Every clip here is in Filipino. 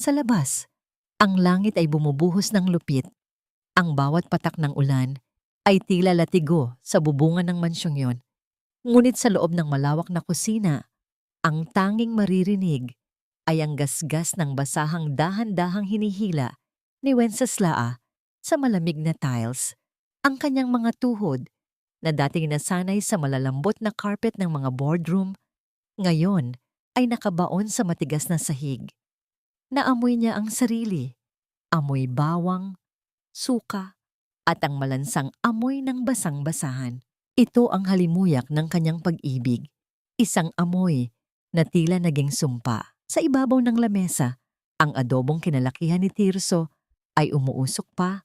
Sa labas, ang langit ay bumubuhos ng lupit. Ang bawat patak ng ulan ay tila latigo sa bubungan ng mansyong yon. Ngunit sa loob ng malawak na kusina, ang tanging maririnig ay ang gasgas ng basahang dahan-dahang hinihila ni Wenceslao sa malamig na tiles. Ang kanyang mga tuhod na dating nasanay sa malalambot na carpet ng mga boardroom, ngayon ay nakabaon sa matigas na sahig. Naamoy niya ang sarili, amoy bawang, suka, at ang malansang amoy ng basang-basahan. Ito ang halimuyak ng kanyang pag-ibig, isang amoy na tila naging sumpa. Sa ibabaw ng lamesa, ang adobong kinalakihan ni Tirso ay umuusok pa.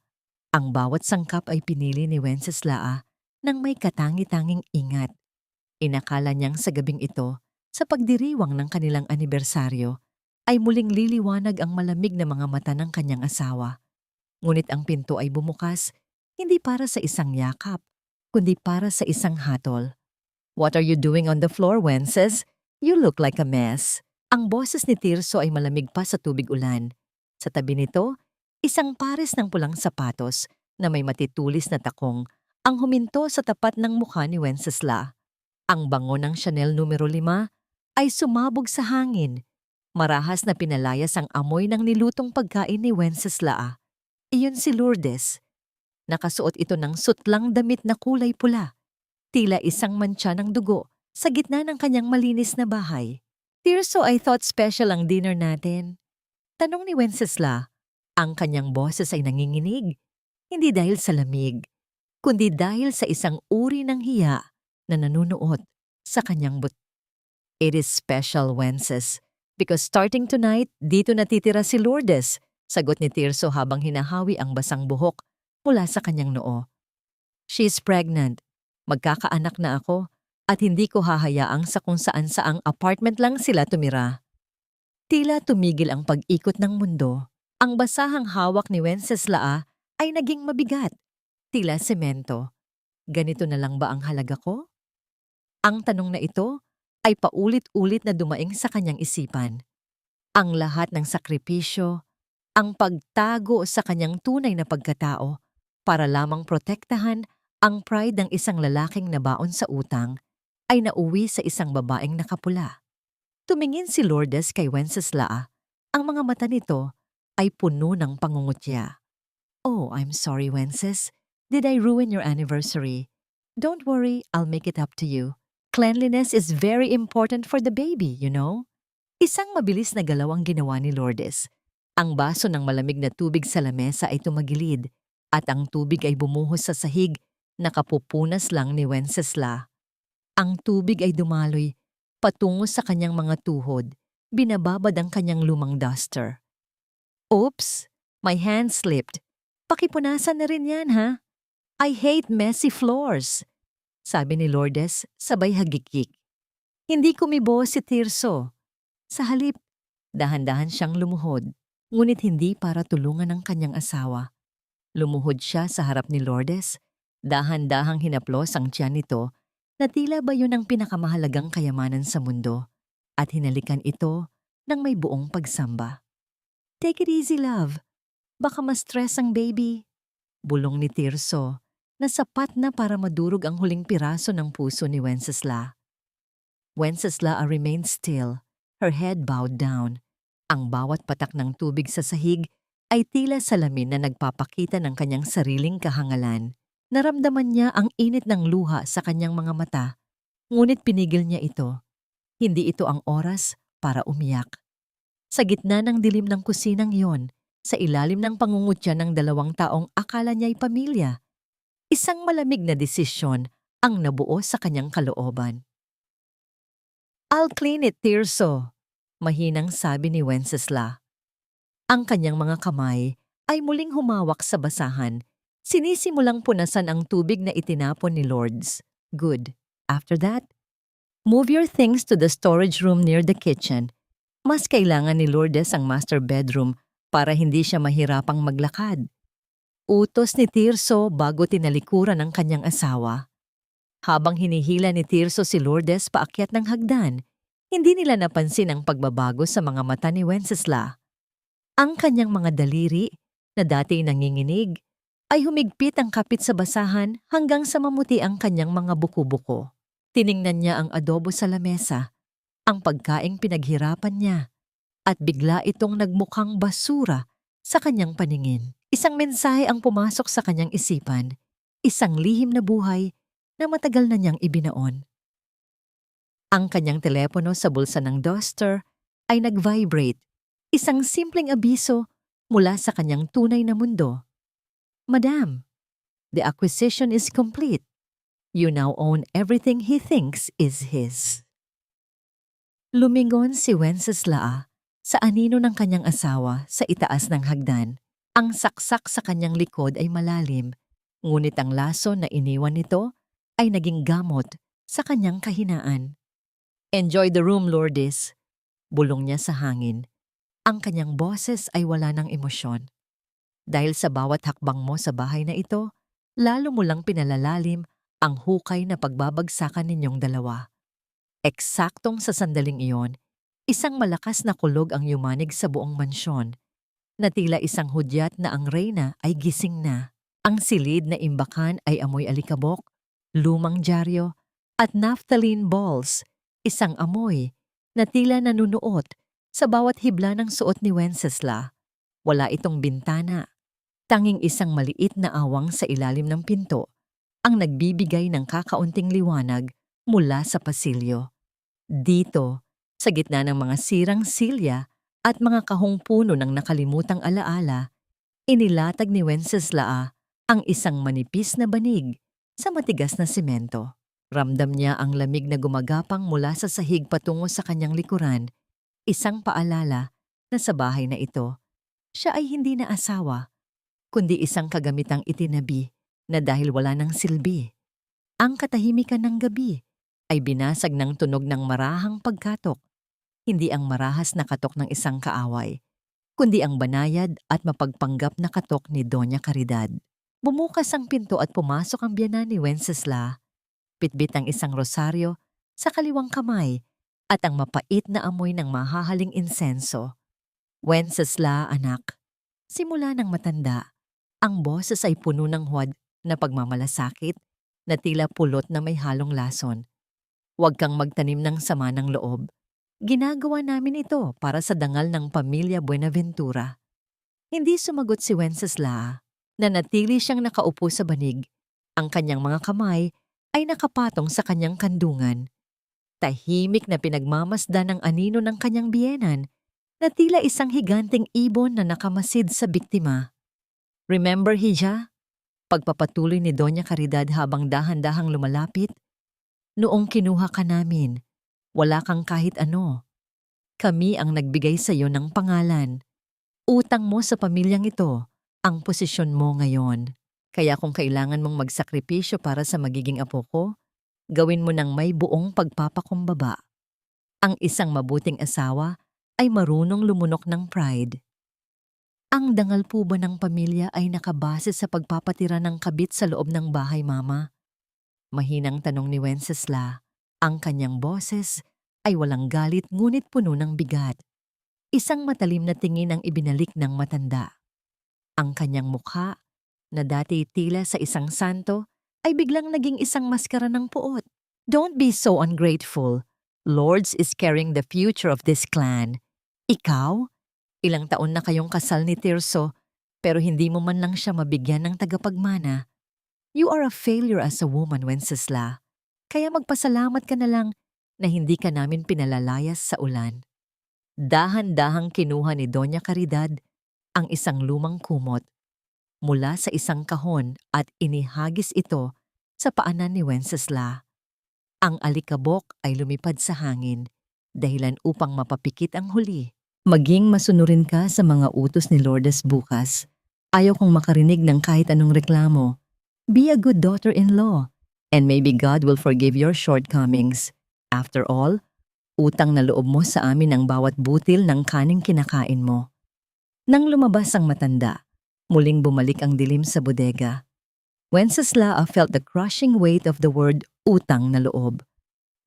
Ang bawat sangkap ay pinili ni Wenceslao nang may katangi-tanging ingat. Inakala niyang sa gabing ito, sa pagdiriwang ng kanilang anibersaryo, ay muling liliwanag ang malamig na mga mata ng kanyang asawa. Ngunit ang pinto ay bumukas, hindi para sa isang yakap, kundi para sa isang hatol. "What are you doing on the floor, Wences? You look like a mess." Ang boses ni Tirso ay malamig pa sa tubig-ulan. Sa tabi nito, isang pares ng pulang sapatos na may matitulis na takong ang huminto sa tapat ng mukha ni Wenceslao. Ang bango ng Chanel numero 5 ay sumabog sa hangin. Marahas na pinalayas ang amoy ng nilutong pagkain ni Wenceslao. Iyon si Lourdes. Nakasuot ito ng sutlang damit na kulay pula. Tila isang mantsa ng dugo sa gitna ng kanyang malinis na bahay. "Tirso, I thought special ang dinner natin." Tanong ni Wenceslao. Ang kanyang boses ay nanginginig. Hindi dahil sa lamig, kundi dahil sa isang uri ng hiya na nanunuot sa kanyang "It is special, Wences, because starting tonight, dito natitira si Lourdes," sagot ni Tirso habang hinahawi ang basang buhok mula sa kanyang noo. "She is pregnant. Magkakaanak na ako at hindi ko hahayaang sa kung saan-saang apartment lang sila tumira." Tila tumigil ang pag-ikot ng mundo. Ang basahang hawak ni Wenceslao ay naging mabigat. Tila semento. Ganito na lang ba ang halaga ko? Ang tanong na ito ay paulit-ulit na dumaing sa kanyang isipan. Ang lahat ng sakripisyo, ang pagtago sa kanyang tunay na pagkatao para lamang protektahan ang pride ng isang lalaking nabaon sa utang, ay nauwi sa isang babaeng nakapula. Tumingin si Lourdes kay Wenceslao. Ang mga mata nito ay puno ng pangungutya. "Oh, I'm sorry, Wences. Did I ruin your anniversary? Don't worry, I'll make it up to you. Cleanliness is very important for the baby, you know." Isang mabilis na galaw ang ginawa ni Lourdes. Ang baso ng malamig na tubig sa lamesa ay tumagilid at ang tubig ay bumuhos sa sahig na kapupunas lang ni Wenceslao. Ang tubig ay dumaloy patungo sa kanyang mga tuhod, binababad ang kanyang lumang duster. "Oops, my hand slipped. Pakipunasan na rin yan, ha? I hate messy floors," sabi ni Lourdes sabay hagikik. Hindi kumibo si Tirso. Sa halip, dahan-dahan siyang lumuhod, ngunit hindi para tulungan ang kanyang asawa. Lumuhod siya sa harap ni Lourdes, dahan-dahang hinaplos ang tiyan nito na tila ba yun ang pinakamahalagang kayamanan sa mundo, at hinalikan ito ng may buong pagsamba. "Take it easy, love. Baka ma-stress ang baby." Bulong ni Tirso na sapat na para madurog ang huling piraso ng puso ni Wenceslao. Wenceslao remained still, her head bowed down. Ang bawat patak ng tubig sa sahig ay tila salamin na nagpapakita ng kanyang sariling kahangalan. Naramdaman niya ang init ng luha sa kanyang mga mata, ngunit pinigil niya ito. Hindi ito ang oras para umiyak. Sa gitna ng dilim ng kusinang iyon, sa ilalim ng pangungutya ng 2 taong akala niya'y pamilya, isang malamig na desisyon ang nabuo sa kanyang kalooban. "I'll clean it, Tirso," mahinang sabi ni Wenceslao. Ang kanyang mga kamay ay muling humawak sa basahan. Sinisimulang punasan ang tubig na itinapon ni Lourdes. "Good. After that, move your things to the storage room near the kitchen." Mas kailangan ni Lourdes ang master bedroom para hindi siya mahirapang maglakad. Utos ni Tirso bago tinalikuran ng kanyang asawa. Habang hinihila ni Tirso si Lourdes paakyat ng hagdan, hindi nila napansin ang pagbabago sa mga mata ni Wenceslao. Ang kanyang mga daliri, na dati nanginginig, ay humigpit ang kapit sa basahan hanggang sa mamuti ang kanyang mga buko-buko. Tiningnan niya ang adobo sa lamesa, ang pagkaing pinaghirapan niya, at bigla itong nagmukhang basura sa kanyang paningin. Isang mensahe ang pumasok sa kanyang isipan, isang lihim na buhay na matagal na niyang ibinaon. Ang kanyang telepono sa bulsa ng duster ay nag-vibrate, isang simpleng abiso mula sa kanyang tunay na mundo. Madam, the acquisition is complete. You now own everything he thinks is his. Lumingon si Wenceslao sa anino ng kanyang asawa sa itaas ng hagdan. Ang saksak sa kanyang likod ay malalim, ngunit ang laso na iniwan nito ay naging gamot sa kanyang kahinaan. Enjoy the room, Lourdes. Bulong niya sa hangin. Ang kanyang boses ay wala ng emosyon. Dahil sa bawat hakbang mo sa bahay na ito, lalo mo lang pinalalalim ang hukay na pagbabagsakan ninyong dalawa. Eksaktong sa sandaling iyon, isang malakas na kulog ang yumanig sa buong mansyon, na tila isang hudyat na ang reyna ay gising na. Ang silid na imbakan ay amoy alikabok, lumang dyaryo, at naphthalene balls, isang amoy na tila nanunuot sa bawat hibla ng suot ni Wenceslao. Wala itong bintana. Tanging isang maliit na awang sa ilalim ng pinto ang nagbibigay ng kakaunting liwanag mula sa pasilyo. Dito, sa gitna ng mga sirang silya at mga kahong puno ng nakalimutang alaala, inilatag ni Wenceslao ang isang manipis na banig sa matigas na semento. Ramdam niya ang lamig na gumagapang mula sa sahig patungo sa kanyang likuran, isang paalala na sa bahay na ito, siya ay hindi na asawa, kundi isang kagamitang itinabi na dahil wala ng silbi. Ang katahimikan ng gabi ay binasag ng tunog ng marahang pagkatok, hindi ang marahas na katok ng isang kaaway, kundi ang banayad at mapagpanggap na katok ni Doña Caridad. Bumukas ang pinto at pumasok ang biyanan ni Wenceslao, bitbit ang isang rosaryo sa kaliwang kamay at ang mapait na amoy ng mahahaling insenso. Wenceslao, anak. Simula ng matanda, ang boses ay puno ng huwad na pagmamalasakit na tila pulot na may halong lason. Huwag kang magtanim ng sama ng loob. Ginagawa namin ito para sa dangal ng pamilya Buenaventura. Hindi sumagot si Wenceslao. Nanatili siyang nakaupo sa banig. Ang kanyang mga kamay ay nakapatong sa kanyang kandungan. Tahimik na pinagmamasdan ng anino ng kanyang biyenan na tila isang higanting ibon na nakamasid sa biktima. Remember, Hija? Pagpapatuloy ni Doña Caridad habang dahan-dahang lumalapit. Noong kinuha ka namin, wala kang kahit ano. Kami ang nagbigay sa iyo ng pangalan. Utang mo sa pamilyang ito ang posisyon mo ngayon. Kaya kung kailangan mong magsakripisyo para sa magiging apo ko, gawin mo ng may buong pagpapakumbaba. Ang isang mabuting asawa ay marunong lumunok ng pride. Ang dangal po ba ng pamilya ay nakabase sa pagpapatira ng kabit sa loob ng bahay, Mama? Mahinang tanong ni Wenceslao. Ang kanyang boses ay walang galit ngunit puno ng bigat. Isang matalim na tingin ang ibinalik ng matanda. Ang kanyang mukha, na dati tila sa isang santo, ay biglang naging isang maskara ng puot. Don't be so ungrateful. Lourdes is carrying the future of this clan. Ikaw? Ilang taon na kayong kasal ni Tirso, pero hindi mo man lang siya mabigyan ng tagapagmana. You are a failure as a woman, Wenceslao. Kaya magpasalamat ka na lang na hindi ka namin pinalalayas sa ulan. Dahan-dahang kinuha ni Doña Caridad ang isang lumang kumot mula sa isang kahon at inihagis ito sa paanan ni Wenceslao. Ang alikabok ay lumipad sa hangin, dahilan upang mapapikit ang huli. Maging masunurin ka sa mga utos ni Lourdes bukas. Ayaw kong makarinig ng kahit anong reklamo. Be a good daughter-in-law, and maybe God will forgive your shortcomings. After all, utang na loob mo sa amin ang bawat butil ng kaning kinakain mo. Nang lumabas ang matanda, muling bumalik ang dilim sa bodega. Wenceslao felt the crushing weight of the word utang na loob.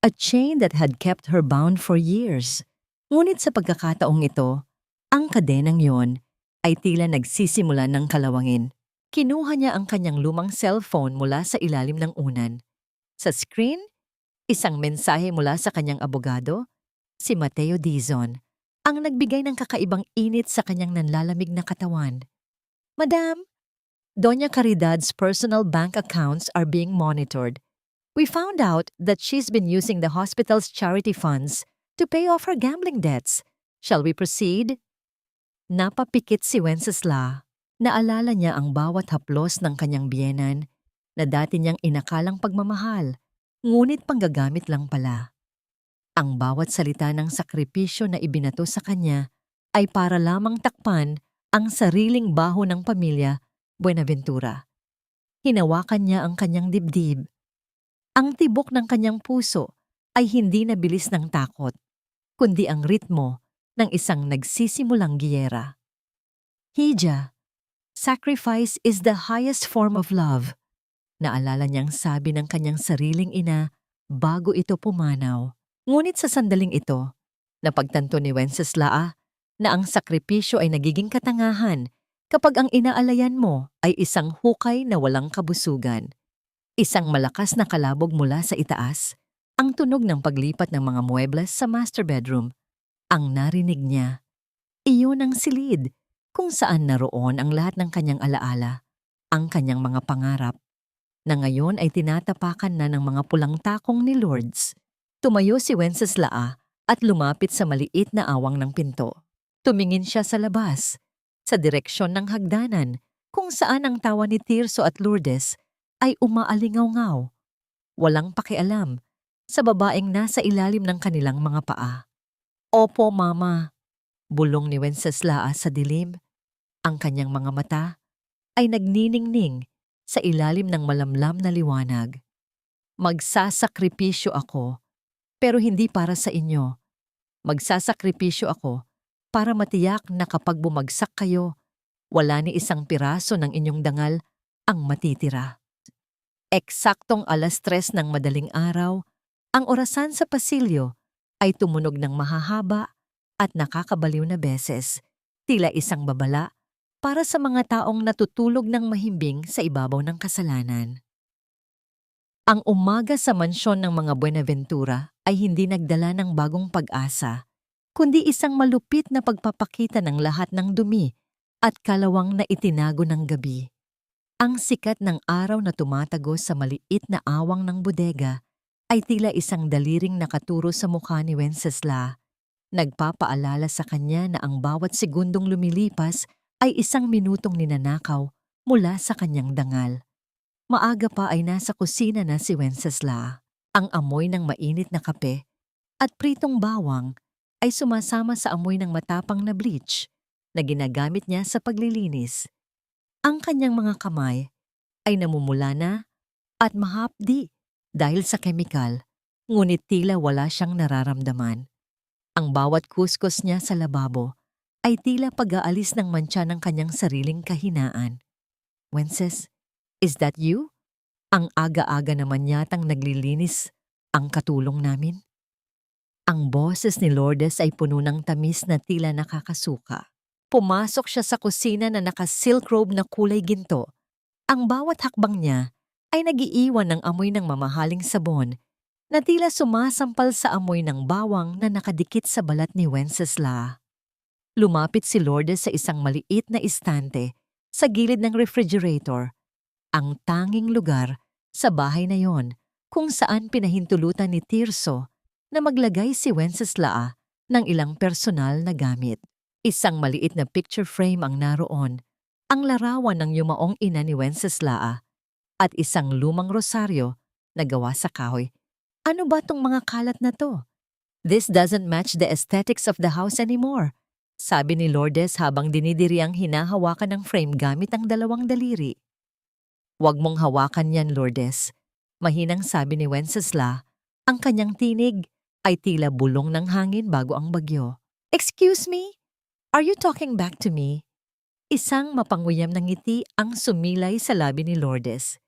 A chain that had kept her bound for years. Ngunit sa pagkakataong ito, Ang kadenang yon ay tila nagsisimula ng kalawangin. Kinuha niya ang kanyang lumang cellphone mula sa ilalim ng unan. Sa screen, isang mensahe mula sa kanyang abogado, si Mateo Dizon, ang nagbigay ng kakaibang init sa kanyang nanlalamig na katawan. Madam, Doña Caridad's personal bank accounts are being monitored. We found out that she's been using the hospital's charity funds to pay off her gambling debts. Shall we proceed? Napapikit si Wencesla. Naalala niya ang bawat haplos ng kanyang biyenan na dati niyang inakalang pagmamahal, ngunit panggagamit lang pala. Ang bawat salita ng sakripisyo na ibinato sa kanya ay para lamang takpan ang sariling baho ng pamilya Buenaventura. Hinawakan niya ang kanyang dibdib. Ang tibok ng kanyang puso ay hindi nabilis ng takot, kundi ang ritmo ng isang nagsisimulang giyera. Hija, sacrifice is the highest form of love. Naalala niyang sabi ng kanyang sariling ina bago ito pumanaw. Ngunit sa sandaling ito, napagtanto ni Wenceslao na ang sakripisyo ay nagiging katangahan kapag ang inaalayan mo ay isang hukay na walang kabusugan. Isang malakas na kalabog mula sa itaas, ang tunog ng paglipat ng mga muebles sa master bedroom. Ang narinig niya, iyon ang silid kung saan naroon ang lahat ng kanyang alaala, ang kanyang mga pangarap, na ngayon ay tinatapakan na ng mga pulang takong ni Lourdes. Tumayo si Wenceslao at lumapit sa maliit na awang ng pinto. Tumingin siya sa labas, sa direksyon ng hagdanan, kung saan ang tawa ni Tirso at Lourdes ay umaalingaw-ngaw, walang pakialam, sa babaeng nasa ilalim ng kanilang mga paa. Opo, Mama, bulong ni Wenceslao sa dilim. Ang kanyang mga mata ay nagniningning sa ilalim ng malamlam na liwanag. Magsasakripisyo ako, pero hindi para sa inyo. Magsasakripisyo ako para matiyak na kapag bumagsak kayo, wala ni isang piraso ng inyong dangal ang matitira. Eksaktong 3:00 ng madaling araw, ang orasan sa pasilyo ay tumunog ng mahahaba at nakakabaliw na beses, tila isang babala para sa mga taong natutulog ng mahimbing sa ibabaw ng kasalanan. Ang umaga sa mansyon ng mga Buenaventura ay hindi nagdala ng bagong pag-asa, kundi isang malupit na pagpapakita ng lahat ng dumi at kalawang na itinago ng gabi. Ang sikat ng araw na tumatagos sa maliit na awang ng bodega ay tila isang daliring nakaturo sa mukha ni Wenceslao, nagpapaalala sa kanya na ang bawat segundong lumilipas ay isang minutong ninanakaw mula sa kanyang dangal. Maaga pa ay nasa kusina na si Wenceslao. Ang amoy ng mainit na kape at pritong bawang ay sumasama sa amoy ng matapang na bleach na ginagamit niya sa paglilinis. Ang kanyang mga kamay ay namumula na at mahapdi dahil sa kemikal, ngunit tila wala siyang nararamdaman. Ang bawat kuskus niya sa lababo ay tila pag-aalis ng mantsa ng kanyang sariling kahinaan. Wences, is that you? Ang aga-aga naman yatang naglilinis ang katulong namin. Ang boses ni Lourdes ay puno ng tamis na tila nakakasuka. Pumasok siya sa kusina na naka-silk robe na kulay ginto. Ang bawat hakbang niya ay nagiiwan ng amoy ng mamahaling sabon na tila sumasampal sa amoy ng bawang na nakadikit sa balat ni Wenceslao. Lumapit si Lourdes sa isang maliit na istante sa gilid ng refrigerator, ang tanging lugar sa bahay na yon kung saan pinahintulutan ni Tirso na maglagay si Wenceslao ng ilang personal na gamit. Isang maliit na picture frame ang naroon, ang larawan ng yumaong ina ni Wenceslao at isang lumang rosaryo na gawa sa kahoy. Ano ba tong mga kalat na to? This doesn't match the aesthetics of the house anymore, sabi ni Lourdes habang dinidiri ang hinahawakan ng frame gamit ang dalawang daliri. Huwag mong hawakan yan, Lourdes, mahinang sabi ni Wenceslao. Ang kanyang tinig ay tila bulong ng hangin bago ang bagyo. Excuse me? Are you talking back to me? Isang mapanguyam na ngiti ang sumilay sa labi ni Lourdes.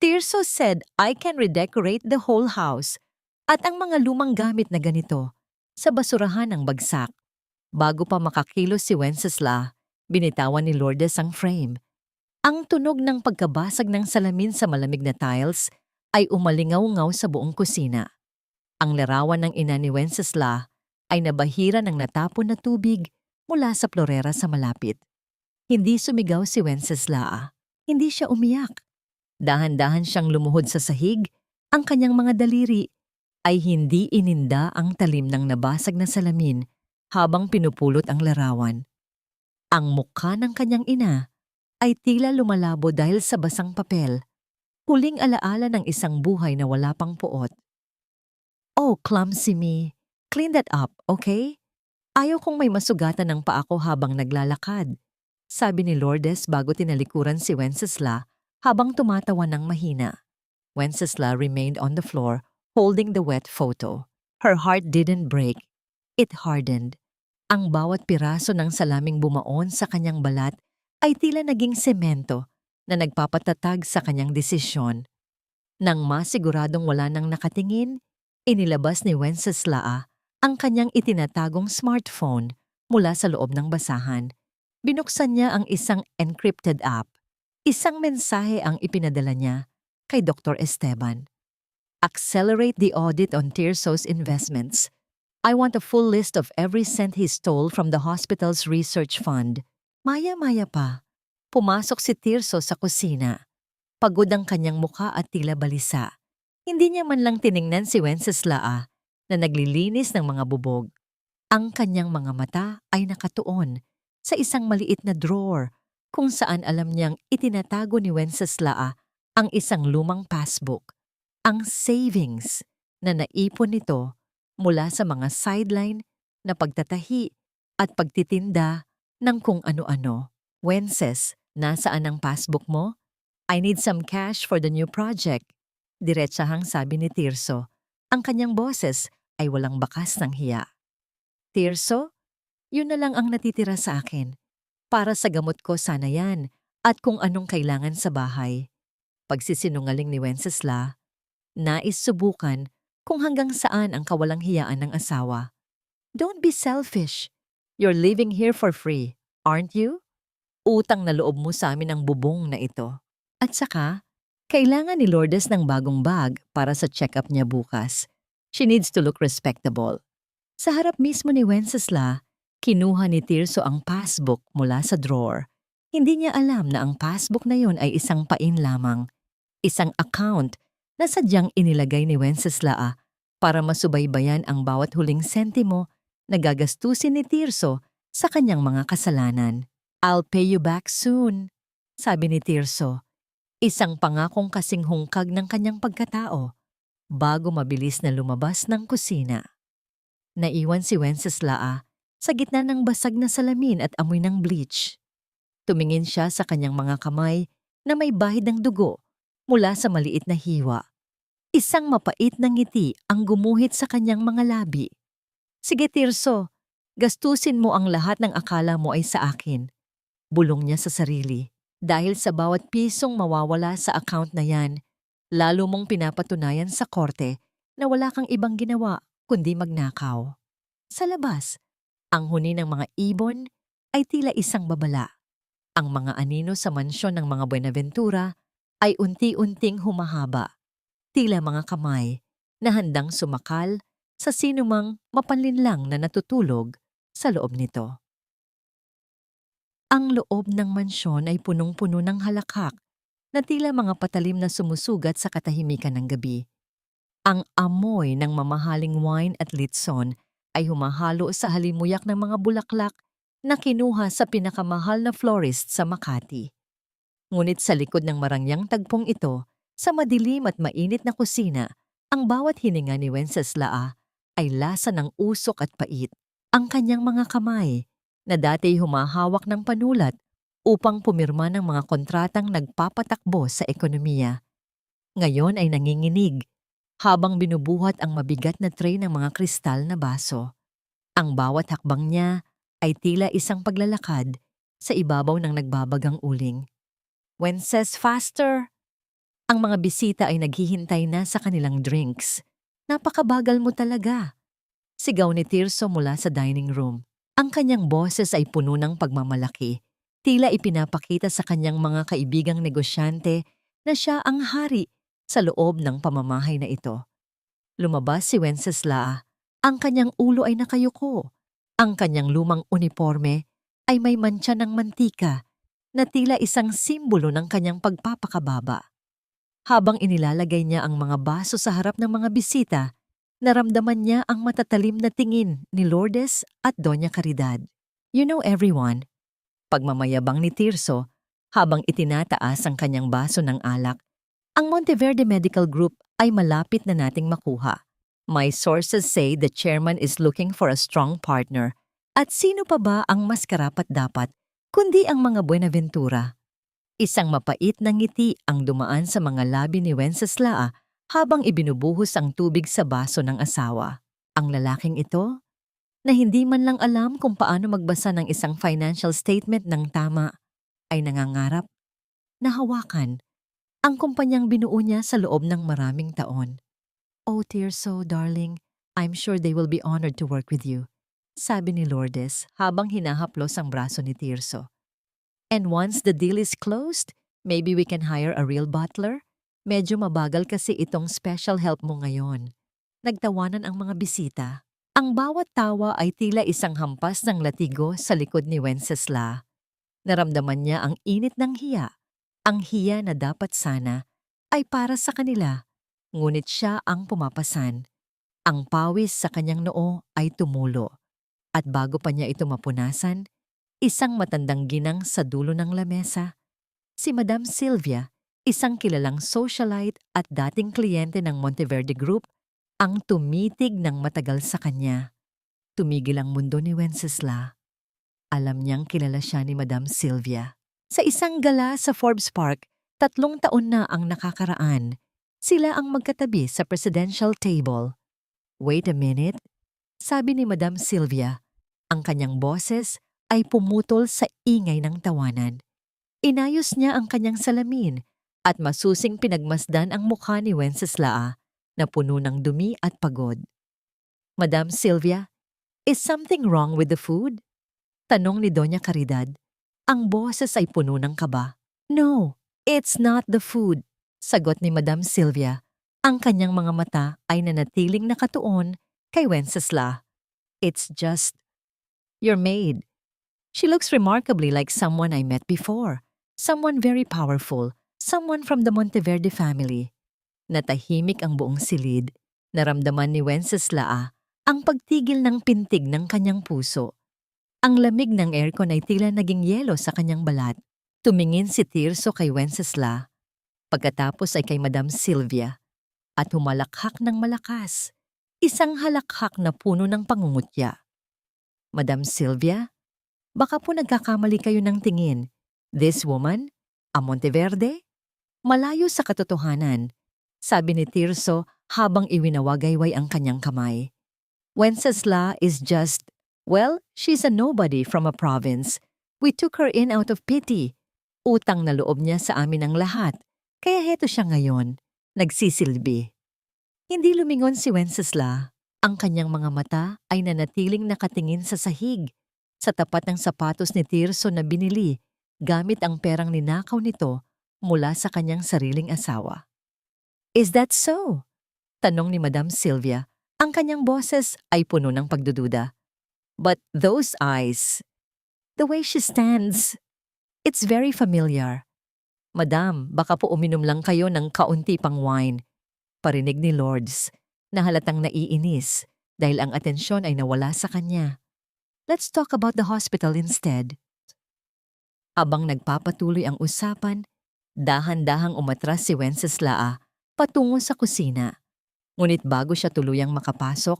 Tirso said I can redecorate the whole house at ang mga lumang gamit na ganito sa basurahan ng bagsak. Bago pa makakilos si Wencesla, binitawan ni Lourdes ang frame. Ang tunog ng pagkabasag ng salamin sa malamig na tiles ay umalingaw-ngaw sa buong kusina. Ang larawan ng ina ni Wencesla ay nabahira ng natapon na tubig mula sa plorera sa malapit. Hindi sumigaw si Wencesla. Hindi siya umiyak. Dahan-dahan siyang lumuhod sa sahig, ang kanyang mga daliri ay hindi ininda ang talim ng nabasag na salamin habang pinupulot ang larawan. Ang mukha ng kanyang ina ay tila lumalabo dahil sa basang papel, huling alaala ng isang buhay na wala pang puot. "Oh, clumsy me. Clean that up, okay? Ayaw kong may masugatan ng paa ko habang naglalakad," sabi ni Lourdes bago tinalikuran si Wencesla habang tumatawa ng mahina. Wencesla remained on the floor, holding the wet photo. Her heart didn't break. It hardened. Ang bawat piraso ng salaming bumaon sa kanyang balat ay tila naging semento na nagpapatatag sa kanyang desisyon. Nang masiguradong wala nang nakatingin, inilabas ni Wencesla ang kanyang itinatagong smartphone mula sa loob ng basahan. Binuksan niya ang isang encrypted app. Isang mensahe ang ipinadala niya kay Dr. Esteban. "Accelerate the audit on Tirso's investments. I want a full list of every cent he stole from the hospital's research fund." Maya-maya pa, pumasok si Tirso sa kusina. Pagod ang kanyang mukha at tila balisa. Hindi niya man lang tiningnan si Wencesla na naglilinis ng mga bubog. Ang kanyang mga mata ay nakatuon sa isang maliit na drawer kung saan alam niyang itinatago ni Wencesla ang isang lumang passbook, ang savings na naipon nito mula sa mga sideline na pagtatahi at pagtitinda ng kung ano-ano. "Wences, nasaan ang passbook mo? I need some cash for the new project," diretsahang sabi ni Tirso. Ang kanyang boses ay walang bakas ng hiya. "Tirso, yun na lang ang natitira sa akin. Para sa gamot ko sana yan at kung anong kailangan sa bahay." Pagsisinungaling ni Wencesla, nais subukan kung hanggang saan ang kawalang hiyaan ng asawa. "Don't be selfish. You're living here for free, aren't you? Utang na loob mo sa amin ang bubong na ito. At saka, kailangan ni Lourdes ng bagong bag para sa check-up niya bukas. She needs to look respectable." Sa harap mismo ni Wencesla, kinuha ni Tirso ang passbook mula sa drawer. Hindi niya alam na ang passbook na yon ay isang pain lamang. Isang account na sadyang inilagay ni Wencesla para masubaybayan ang bawat huling sentimo na gagastusin ni Tirso sa kanyang mga kasalanan. "I'll pay you back soon," sabi ni Tirso. Isang pangakong kasing hungkag ng kanyang pagkatao bago mabilis na lumabas ng kusina. Naiwan si Wencesla sa gitna ng basag na salamin at amoy ng bleach. Tumingin siya sa kanyang mga kamay na may bahid ng dugo mula sa maliit na hiwa. Isang mapait na ngiti ang gumuhit sa kanyang mga labi. "Sige Tirso, gastusin mo ang lahat ng akala mo ay sa akin," bulong niya sa sarili. Dahil sa bawat pisong mawawala sa account na yan, lalo mong pinapatunayan sa korte na wala kang ibang ginawa kundi magnakaw. Sa labas, ang huni ng mga ibon ay tila isang babala. Ang mga anino sa mansyon ng mga Buenaventura ay unti-unting humahaba, tila mga kamay na handang sumakal sa sinumang mapanlinlang na natutulog sa loob nito. Ang loob ng mansyon ay punong-puno ng halakhak na tila mga patalim na sumusugat sa katahimikan ng gabi. Ang amoy ng mamahaling wine at litson ay humahalo sa halimuyak ng mga bulaklak na kinuha sa pinakamahal na florist sa Makati. Ngunit sa likod ng marangyang tagpong ito, sa madilim at mainit na kusina, ang bawat hininga ni Wencesla ay lasa ng usok at pait. Ang kanyang mga kamay, na dati humahawak ng panulat upang pumirma ng mga kontratang nagpapatakbo sa ekonomiya, ngayon ay nanginginig habang binubuhat ang mabigat na tray ng mga kristal na baso. Ang bawat hakbang niya ay tila isang paglalakad sa ibabaw ng nagbabagang uling. "Wences, faster!" Ang mga bisita ay naghihintay na sa kanilang drinks. "Napakabagal mo talaga," sigaw ni Tirso mula sa dining room. Ang kanyang boses ay puno ng pagmamalaki. Tila ipinapakita sa kanyang mga kaibigang negosyante na siya ang hari sa loob ng pamamahay na ito. Lumabas si Wenceslao. Ang kanyang ulo ay nakayuko. Ang kanyang lumang uniforme ay may mantsa ng mantika na tila isang simbolo ng kanyang pagpapakababa. Habang inilalagay niya ang mga baso sa harap ng mga bisita, naramdaman niya ang matatalim na tingin ni Lourdes at Doña Caridad. You know everyone, pagmamayabang ni Tirso habang itinataas ang kanyang baso ng alak, ang Monteverde Medical Group ay malapit na nating makuha. My sources say the chairman is looking for a strong partner. At sino pa ba ang mas karapat-dapat kundi ang mga Buenaventura? Isang mapait na ngiti ang dumaan sa mga labi ni Wenceslao habang ibinubuhos ang tubig sa baso ng asawa. Ang lalaking ito, na hindi man lang alam kung paano magbasa ng isang financial statement ng tama, ay nangangarap na hawakan ang kumpanyang binuo niya sa loob ng maraming taon. Oh, Tirso, darling, I'm sure they will be honored to work with you, sabi ni Lourdes habang hinahaplos ang braso ni Tirso. And once the deal is closed, maybe we can hire a real butler? Medyo mabagal kasi itong special help mo ngayon. Nagtawanan ang mga bisita. Ang bawat tawa ay tila isang hampas ng latigo sa likod ni Wenceslao. Naramdaman niya ang init ng hiya. Ang hiya na dapat sana ay para sa kanila. Ngunit siya ang pumapasan. Ang pawis sa kanyang noo ay tumulo. At bago pa niya ito mapunasan, isang matandang ginang sa dulo ng lamesa, si Madam Sylvia, isang kilalang socialite at dating kliyente ng Monteverde Group, ang tumitig ng matagal sa kanya. Tumigil ang mundo ni Wenceslao. Alam niyang kilala siya ni Madam Sylvia. Sa isang gala sa Forbes Park, 3 taon na ang nakakaraan. Sila ang magkatabi sa presidential table. Wait a minute, sabi ni Madam Sylvia. Ang kanyang boses ay pumutol sa ingay ng tawanan. Inayos niya ang kanyang salamin at masusing pinagmasdan ang mukha ni Wenceslao na puno ng dumi at pagod. Madam Sylvia, is something wrong with the food? Tanong ni Doña Caridad. Ang boses ay puno ng kaba. No, it's not the food, sagot ni Madam Sylvia. Ang kanyang mga mata ay nanatiling nakatuon kay Wenceslao. It's just your maid. She looks remarkably like someone I met before. Someone very powerful. Someone from the Monteverde family. Natahimik ang buong silid. Naramdaman ni Wenceslao ang pagtigil ng pintig ng kanyang puso. Ang lamig ng aircon ay tila naging yelo sa kanyang balat. Tumingin si Tirso kay Wenceslao. Pagkatapos ay kay Madam Sylvia. At humalakhak ng malakas. Isang halakhak na puno ng pangungutya. Madam Sylvia, baka po nagkakamali kayo ng tingin. This woman, a Monteverde? Malayo sa katotohanan, sabi ni Tirso habang iwinawagayway ang kanyang kamay. Wenceslao is just, well, she's a nobody from a province. We took her in out of pity. Utang na loob niya sa amin ang lahat, kaya heto siya ngayon, nagsisilbi. Hindi lumingon si Wenceslao. Ang kanyang mga mata ay nanatiling nakatingin sa sahig, sa tapat ng sapatos ni Tirso na binili gamit ang perang ninakaw nito mula sa kanyang sariling asawa. Is that so? Tanong ni Madam Sylvia. Ang kanyang boses ay puno ng pagdududa. But those eyes, the way she stands, it's very familiar. Madam, baka po uminom lang kayo ng kaunti pang wine. Parinig ni Lourdes na halatang naiinis dahil ang atensyon ay nawala sa kanya. Let's talk about the hospital instead. Habang nagpapatuloy ang usapan, dahan-dahang umatras si Wenceslao patungo sa kusina. Ngunit bago siya tuluyang makapasok,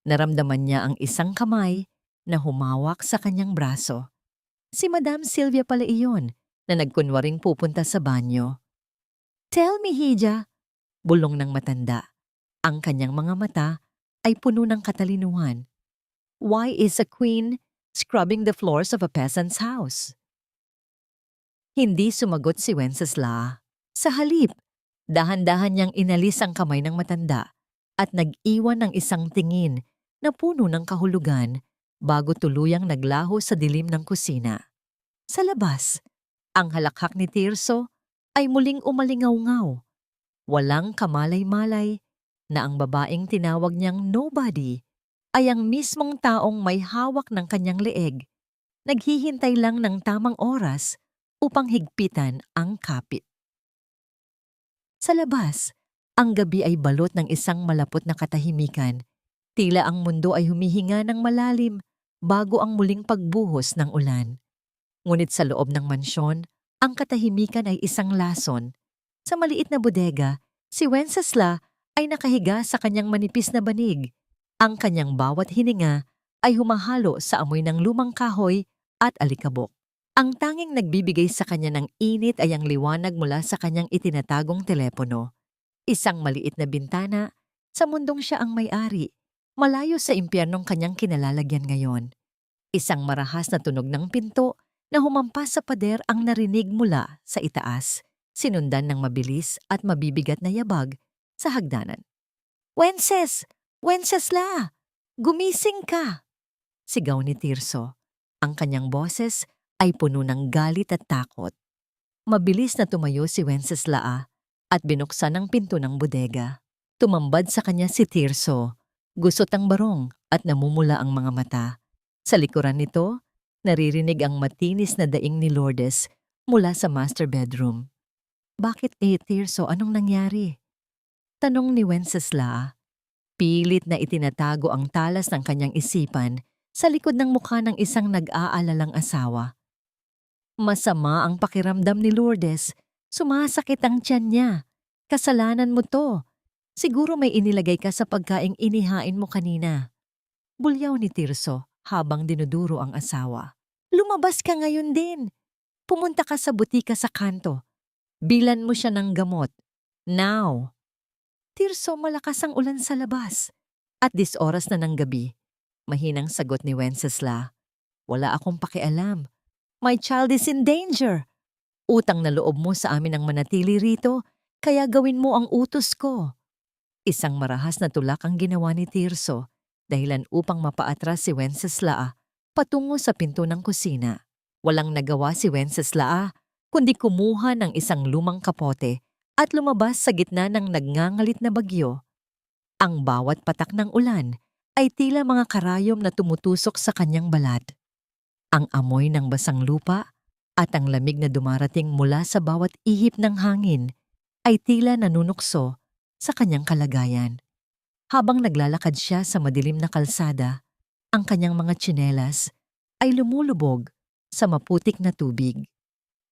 naramdaman niya ang isang kamay na humawak sa kanyang braso. Si Madam Sylvia pala iyon na nagkunwaring pupunta sa banyo. Tell me, Hija, bulong ng matanda. Ang kanyang mga mata ay puno ng katalinuhan. Why is a queen scrubbing the floors of a peasant's house? Hindi sumagot si Wenceslao. Sa halip, dahan-dahan niyang inalis ang kamay ng matanda at nag-iwan ng isang tingin na puno ng kahulugan bago tuluyang naglaho sa dilim ng kusina. Sa labas, ang halakhak ni Tirso ay muling umalingaw-ngaw. Walang kamalay-malay na ang babaeng tinawag niyang nobody ay ang mismong taong may hawak ng kanyang leeg, naghihintay lang ng tamang oras upang higpitan ang kapit. Sa labas, ang gabi ay balot ng isang malapot na katahimikan. Tila ang mundo ay humihinga ng malalim bago ang muling pagbuhos ng ulan. Ngunit sa loob ng mansyon, ang katahimikan ay isang lason. Sa maliit na bodega, si Wencesla ay nakahiga sa kanyang manipis na banig. Ang kanyang bawat hininga ay humahalo sa amoy ng lumang kahoy at alikabok. Ang tanging nagbibigay sa kanya ng init ay ang liwanag mula sa kanyang itinatagong telepono. Isang maliit na bintana sa mundong siya ang may-ari, malayo sa impyernong kanyang kinalalagyan ngayon. Isang marahas na tunog ng pinto na humampas sa pader ang narinig mula sa itaas, sinundan ng mabilis at mabibigat na yabag sa hagdanan. "Wences! Wencesla! Gumising ka!" sigaw ni Tirso. Ang kanyang boses ay puno ng galit at takot. Mabilis na tumayo si Wencesla at binuksan ang pinto ng bodega. Tumambad sa kanya si Tirso, gusot ang barong at namumula ang mga mata. Sa likuran nito, naririnig ang matinis na daing ni Lourdes mula sa master bedroom. "Bakit Tirso, anong nangyari?" tanong ni Wencesla. Pilit na itinatago ang talas ng kanyang isipan sa likod ng mukha ng isang nag-aalalang asawa. Masama ang pakiramdam ni Lourdes. Sumasakit ang tiyan niya. "Kasalanan mo to. Siguro may inilagay ka sa pagkaing inihain mo kanina." Bulyaw ni Tirso habang dinuduro ang asawa. "Lumabas ka ngayon din. Pumunta ka sa butika sa kanto. Bilan mo siya ng gamot. Now." "Tirso, malakas ang ulan sa labas. At oras na ng gabi." Mahinang sagot ni Wencesla. "Wala akong pakialam. My child is in danger. Utang na loob mo sa amin ang manatili rito, kaya gawin mo ang utos ko." Isang marahas na tulak ang ginawa ni Tirso, dahilan upang mapaatras si Wencesla patungo sa pinto ng kusina. Walang nagawa si Wencesla kundi kumuha ng isang lumang kapote at lumabas sa gitna ng nagngangalit na bagyo. Ang bawat patak ng ulan ay tila mga karayom na tumutusok sa kanyang balat. Ang amoy ng basang lupa at ang lamig na dumarating mula sa bawat ihip ng hangin ay tila nanunukso sa kanyang kalagayan. Habang naglalakad siya sa madilim na kalsada, ang kanyang mga tsinelas ay lumulubog sa maputik na tubig.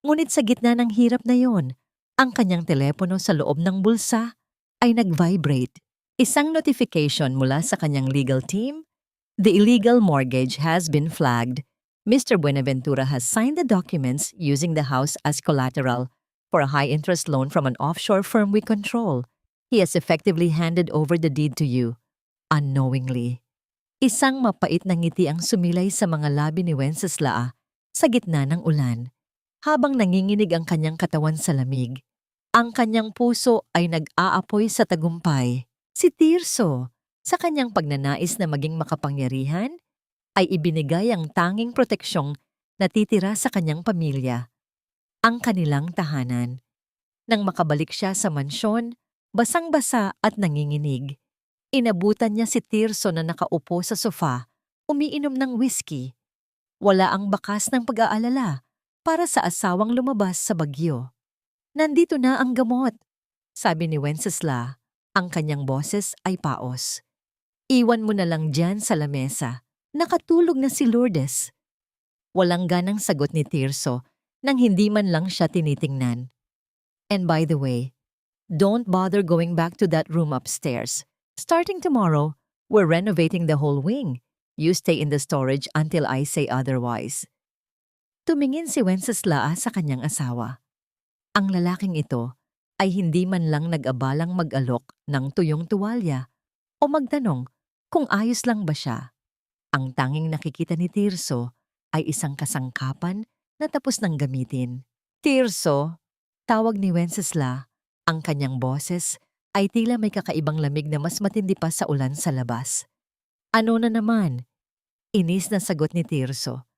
Ngunit sa gitna ng hirap na yon, ang kanyang telepono sa loob ng bulsa ay nag-vibrate. Isang notification mula sa kanyang legal team. "The illegal mortgage has been flagged. Mr. Buenaventura has signed the documents using the house as collateral for a high-interest loan from an offshore firm we control. He has effectively handed over the deed to you, unknowingly." Isang mapait na ngiti ang sumilay sa mga labi ni Wencesla sa gitna ng ulan, habang nanginginig ang kanyang katawan sa lamig. Ang kanyang puso ay nag-aapoy sa tagumpay. Si Tirso, sa kanyang pagnanais na maging makapangyarihan, ay ibinigay ang tanging proteksyong natitira sa kanyang pamilya, ang kanilang tahanan. Nang makabalik siya sa mansyon, basang-basa at nanginginig, inabutan niya si Tirso na nakaupo sa sofa, umiinom ng whiskey. Wala ang bakas ng pag-aalala para sa asawang lumabas sa bagyo. "Nandito na ang gamot," sabi ni Wencesla. Ang kanyang boses ay paos. "Iwan mo na lang dyan sa lamesa. Nakatulog na si Lourdes." Walang ganang sagot ni Tirso nang hindi man lang siya tinitingnan. "And by the way, don't bother going back to that room upstairs. Starting tomorrow, we're renovating the whole wing. You stay in the storage until I say otherwise." Tumingin si Wencesla sa kanyang asawa. Ang lalaking ito ay hindi man lang nag-abalang mag-alok ng tuyong tuwalya o magtanong kung ayos lang ba siya. Ang tanging nakikita ni Tirso ay isang kasangkapan na tapos nang gamitin. "Tirso," tawag ni Wencesla. Ang kanyang boses ay tila may kakaibang lamig na mas matindi pa sa ulan sa labas. "Ano na naman?" Inis na sagot ni Tirso.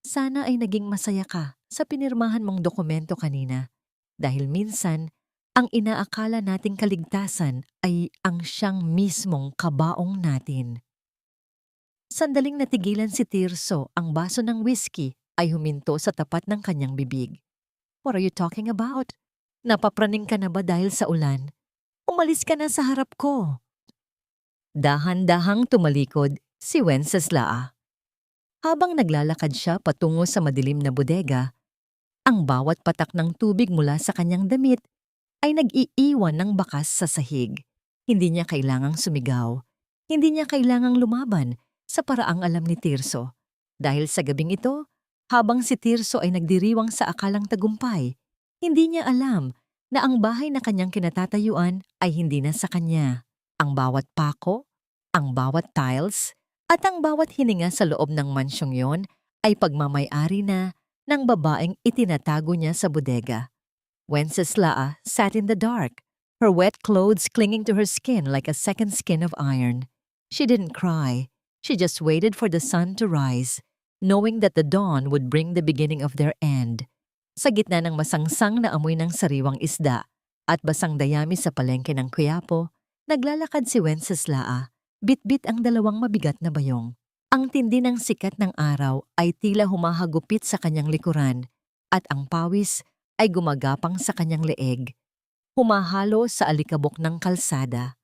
Sana ay naging masaya ka sa pinirmahan mong dokumento kanina dahil minsan ang inaakala nating kaligtasan ay ang siyang mismong kabaong natin. Sandaling natigilan si Tirso, ang baso ng whiskey ay huminto sa tapat ng kanyang bibig. What are you talking about? Napapraning ka na ba dahil sa ulan? Umalis ka na sa harap ko. Dahan-dahang tumalikod si Wenceslao. Habang naglalakad siya patungo sa madilim na bodega, ang bawat patak ng tubig mula sa kanyang damit ay nag-iiwan ng bakas sa sahig. Hindi niya kailangang sumigaw. Hindi niya kailangang lumaban sa paraang alam ni Tirso. Dahil sa gabing ito, habang si Tirso ay nagdiriwang sa akalang tagumpay, hindi niya alam na ang bahay na kanyang kinatatayuan ay hindi na sa kanya. Ang bawat pako, ang bawat tiles, at ang bawat hininga sa loob ng mansyong yon ay pagmamay-ari na ng babaeng itinatago niya sa bodega. Wenceslao sat in the dark, her wet clothes clinging to her skin like a second skin of iron. She didn't cry. She just waited for the sun to rise, knowing that the dawn would bring the beginning of their end. Sa gitna ng masangsang na amoy ng sariwang isda at basang dayami sa palengke ng Quiapo, naglalakad si Wenceslao, bit-bit ang dalawang mabigat na bayong. Ang tindi ng sikat ng araw ay tila humahagupit sa kanyang likuran at ang pawis ay gumagapang sa kanyang leeg, humahalo sa alikabok ng kalsada.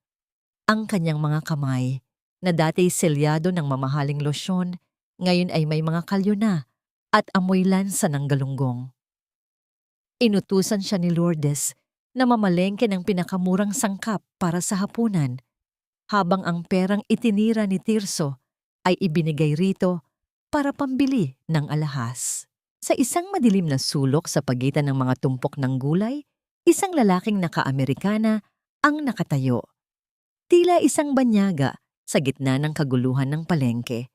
Ang kanyang mga kamay, na dati selyado ng mamahaling losyon, ngayon ay may mga kalyo na at amoy lansa ng galunggong. Inutusan siya ni Lourdes na mamalengke ng pinakamurang sangkap para sa hapunan, habang ang perang itinira ni Tirso ay ibinigay rito para pambili ng alahas. Sa isang madilim na sulok sa pagitan ng mga tumpok ng gulay, isang lalaking naka-Amerikana ang nakatayo. Tila isang banyaga sa gitna ng kaguluhan ng palengke.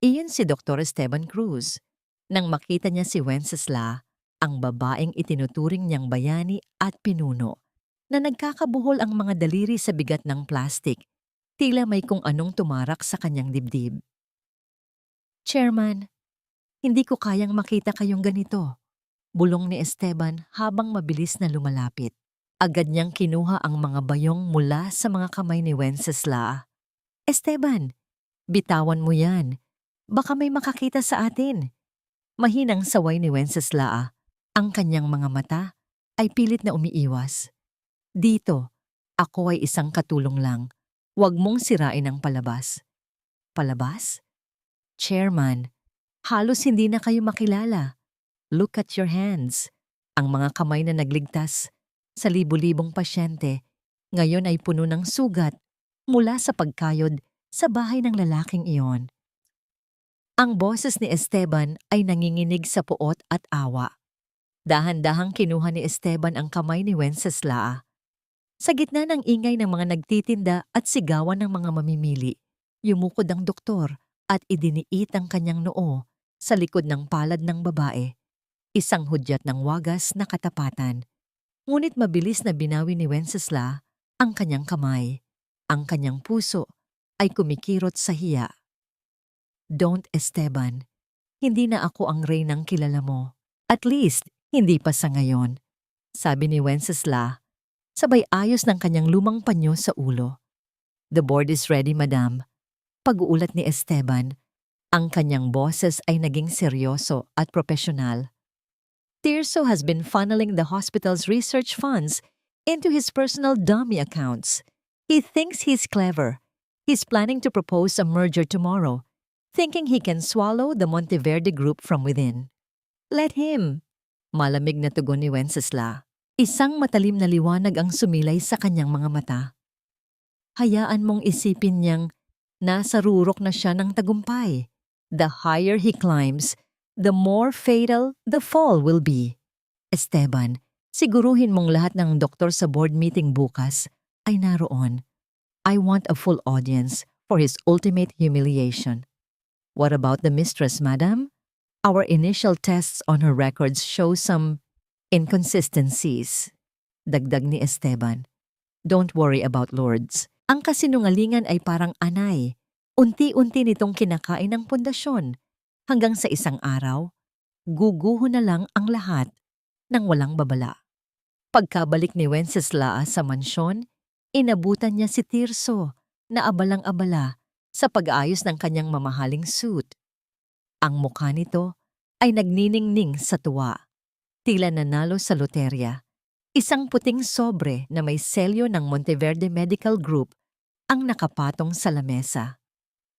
Iyon si Dr. Esteban Cruz. Nang makita niya si Wenceslao, ang babaeng itinuturing niyang bayani at pinuno, na nagkakabuhol ang mga daliri sa bigat ng plastik, tila may kung anong tumarak sa kanyang dibdib. Chairman, hindi ko kayang makita kayong ganito, bulong ni Esteban habang mabilis na lumalapit. Agad niyang kinuha ang mga bayong mula sa mga kamay ni Wenceslao. Esteban, bitawan mo yan. Baka may makakita sa atin. Mahinang saway ni Wenceslao. Ang kanyang mga mata ay pilit na umiiwas. Dito, ako ay isang katulong lang. Huwag mong sirain ang palabas. Palabas? Chairman, halos hindi na kayo makilala. Look at your hands. Ang mga kamay na nagligtas sa libu-libong pasyente ngayon ay puno ng sugat mula sa pagkayod sa bahay ng lalaking iyon. Ang boses ni Esteban ay nanginginig sa puot at awa. Dahan-dahang kinuha ni Esteban ang kamay ni Wenceslao. Sa gitna ng ingay ng mga nagtitinda at sigawan ng mga mamimili, yumukod ang doktor at idiniit ang kanyang noo sa likod ng palad ng babae. Isang hudyat ng wagas na katapatan. Ngunit mabilis na binawi ni Wenceslao ang kanyang kamay. Ang kanyang puso ay kumikirot sa hiya. Don't, Esteban. Hindi na ako ang reynang kilala mo. At least, hindi pa sa ngayon. Sabi ni Wenceslao, sabay ayos ng kanyang lumang panyo sa ulo. The board is ready, madam. Pag-uulat ni Esteban, ang kanyang boses ay naging seryoso at profesional. Tirso has been funneling the hospital's research funds into his personal dummy accounts. He thinks he's clever. He's planning to propose a merger tomorrow, thinking he can swallow the Monteverde Group from within. Let him. Malamig na tugon ni Wenceslao. Isang matalim na liwanag ang sumilay sa kanyang mga mata. Hayaan mong isipin niyang nasa rurok na siya ng tagumpay. The higher he climbs, the more fatal the fall will be. Esteban, siguruhin mong lahat ng doktor sa board meeting bukas ay naroon. I want a full audience for his ultimate humiliation. What about the mistress, madam? Our initial tests on her records show some inconsistencies. Dagdag ni Esteban. Don't worry about Lourdes. Ang kasinungalingan ay parang anay. Unti-unti nitong kinakain ang pundasyon hanggang sa isang araw, guguho na lang ang lahat nang walang babala. Pagkabalik ni Wenceslao sa mansyon, inabutan niya si Tirso na abalang-abala sa pag-aayos ng kanyang mamahaling suit. Ang mukha nito ay nagniningning sa tuwa, tila nanalo sa loterya. Isang puting sobre na may selyo ng Monteverde Medical Group ang nakapatong sa lamesa.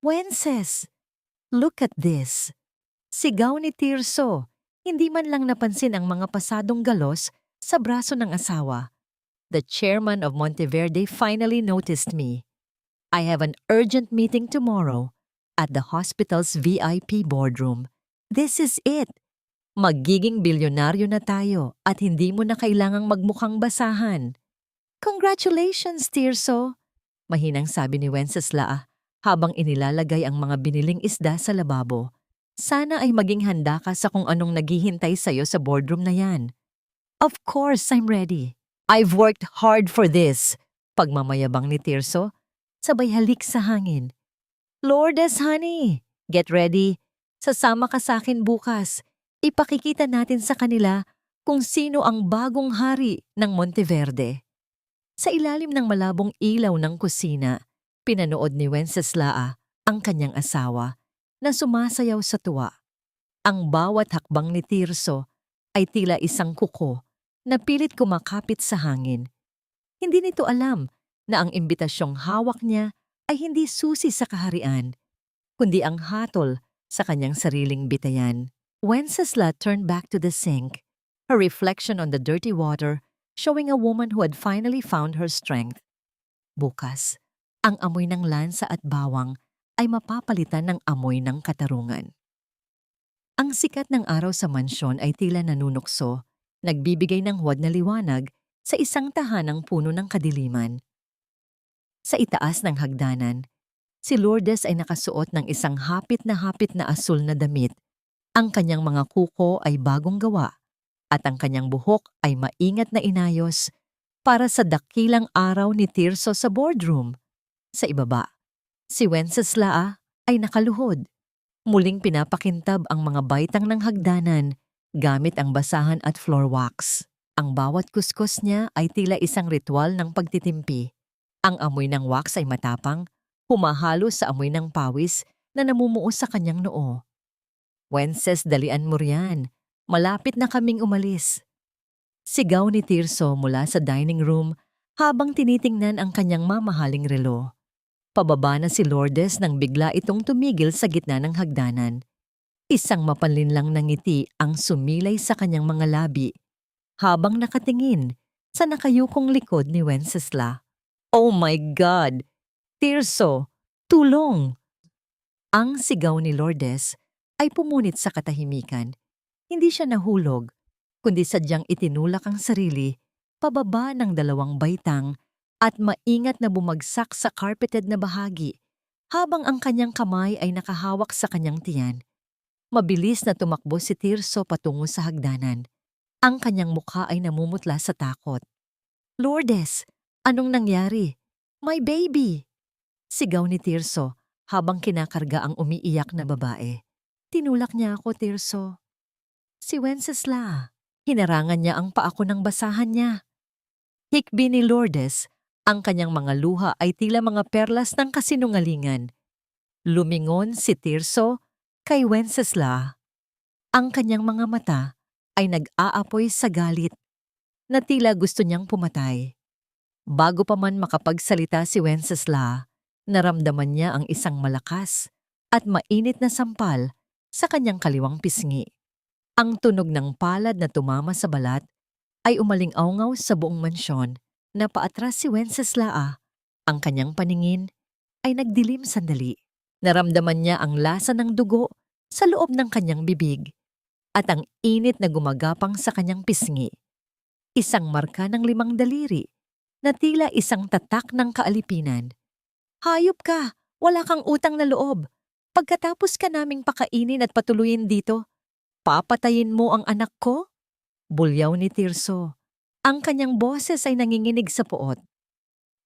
"Wences, look at this!" Sigaw ni Tirso, hindi man lang napansin ang mga pasadong galos sa braso ng asawa. "The chairman of Monteverde finally noticed me. I have an urgent meeting tomorrow at the hospital's VIP boardroom. This is it. Magiging bilyonaryo na tayo at hindi mo na kailangang magmukhang basahan." "Congratulations, Tirso!" Mahinang sabi ni Wenceslao habang inilalagay ang mga biniling isda sa lababo. "Sana ay maging handa ka sa kung anong naghihintay sa'yo sa boardroom na yan." "Of course, I'm ready. I've worked hard for this." Pagmamayabang ni Tirso, sabay halik sa hangin. "Lourdes, honey, get ready. Sasama ka sa akin bukas. Ipakikita natin sa kanila kung sino ang bagong hari ng Monteverde." Sa ilalim ng malabong ilaw ng kusina, pinanood ni Wenceslao ang kanyang asawa na sumasayaw sa tuwa. Ang bawat hakbang ni Tirso ay tila isang kuko na pilit kumakapit sa hangin. Hindi nito alam na ang imbitasyong hawak niya ay hindi susi sa kaharian, kundi ang hatol sa kanyang sariling bitayan. Wenceslao turned back to the sink, her reflection on the dirty water showing a woman who had finally found her strength. Bukas, ang amoy ng lansa at bawang ay mapapalitan ng amoy ng katarungan. Ang sikat ng araw sa mansyon ay tila nanunukso, nagbibigay ng huwad na liwanag sa isang tahanang puno ng kadiliman. Sa itaas ng hagdanan, si Lourdes ay nakasuot ng isang hapit na asul na damit. Ang kanyang mga kuko ay bagong gawa at ang kanyang buhok ay maingat na inayos para sa dakilang araw ni Tirso sa boardroom. Sa ibaba, si Wenceslao ay nakaluhod. Muling pinapakintab ang mga baitang ng hagdanan gamit ang basahan at floor wax. Ang bawat kuskus niya ay tila isang ritual ng pagtitimpi. Ang amoy ng wax ay matapang, humahalo sa amoy ng pawis na namumuo sa kanyang noo. "Wences, dalian mo riyan. Malapit na kaming umalis." Sigaw ni Tirso mula sa dining room habang tinitingnan ang kanyang mamahaling relo. Pababa na si Lourdes nang bigla itong tumigil sa gitna ng hagdanan. Isang mapanlinlang na ngiti ang sumilay sa kanyang mga labi habang nakatingin sa nakayukong likod ni Wenceslao. "Oh my God! Tirso, tulong!" Ang sigaw ni Lourdes ay pumunit sa katahimikan. Hindi siya nahulog, kundi sadyang itinulak ang sarili pababa ng 2 baitang at maingat na bumagsak sa carpeted na bahagi habang ang kanyang kamay ay nakahawak sa kanyang tiyan. Mabilis na tumakbo si Tirso patungo sa hagdanan. Ang kanyang mukha ay namumutla sa takot. "Lourdes, anong nangyari? My baby!" Sigaw ni Tirso habang kinakarga ang umiiyak na babae. "Tinulak niya ako, Tirso." "Si Wenceslao." Hinarangan niya ang paa ko ng basahan niya. Hikbi ni Lourdes, ang kanyang mga luha ay tila mga perlas ng kasinungalingan. Lumingon si Tirso kay Wenceslao. Ang kanyang mga mata ay nag-aapoy sa galit na tila gusto niyang pumatay. Bago pa man makapagsalita si Wenceslao, naramdaman niya ang isang malakas at mainit na sampal sa kanyang kaliwang pisngi. Ang tunog ng palad na tumama sa balat ay umaling-awngaw sa buong mansyon. Napaatras si Wenceslao. Ang kanyang paningin ay nagdilim sandali. Naramdaman niya ang lasa ng dugo sa loob ng kanyang bibig at ang init na gumagapang sa kanyang pisngi. Isang marka ng 5 daliri na tila isang tatak ng kaalipinan. "Hayop ka! Wala kang utang na loob! Pagkatapos ka naming pakainin at patuluyin dito, papatayin mo ang anak ko?" Bulyaw ni Tirso. Ang kanyang boses ay nanginginig sa puot.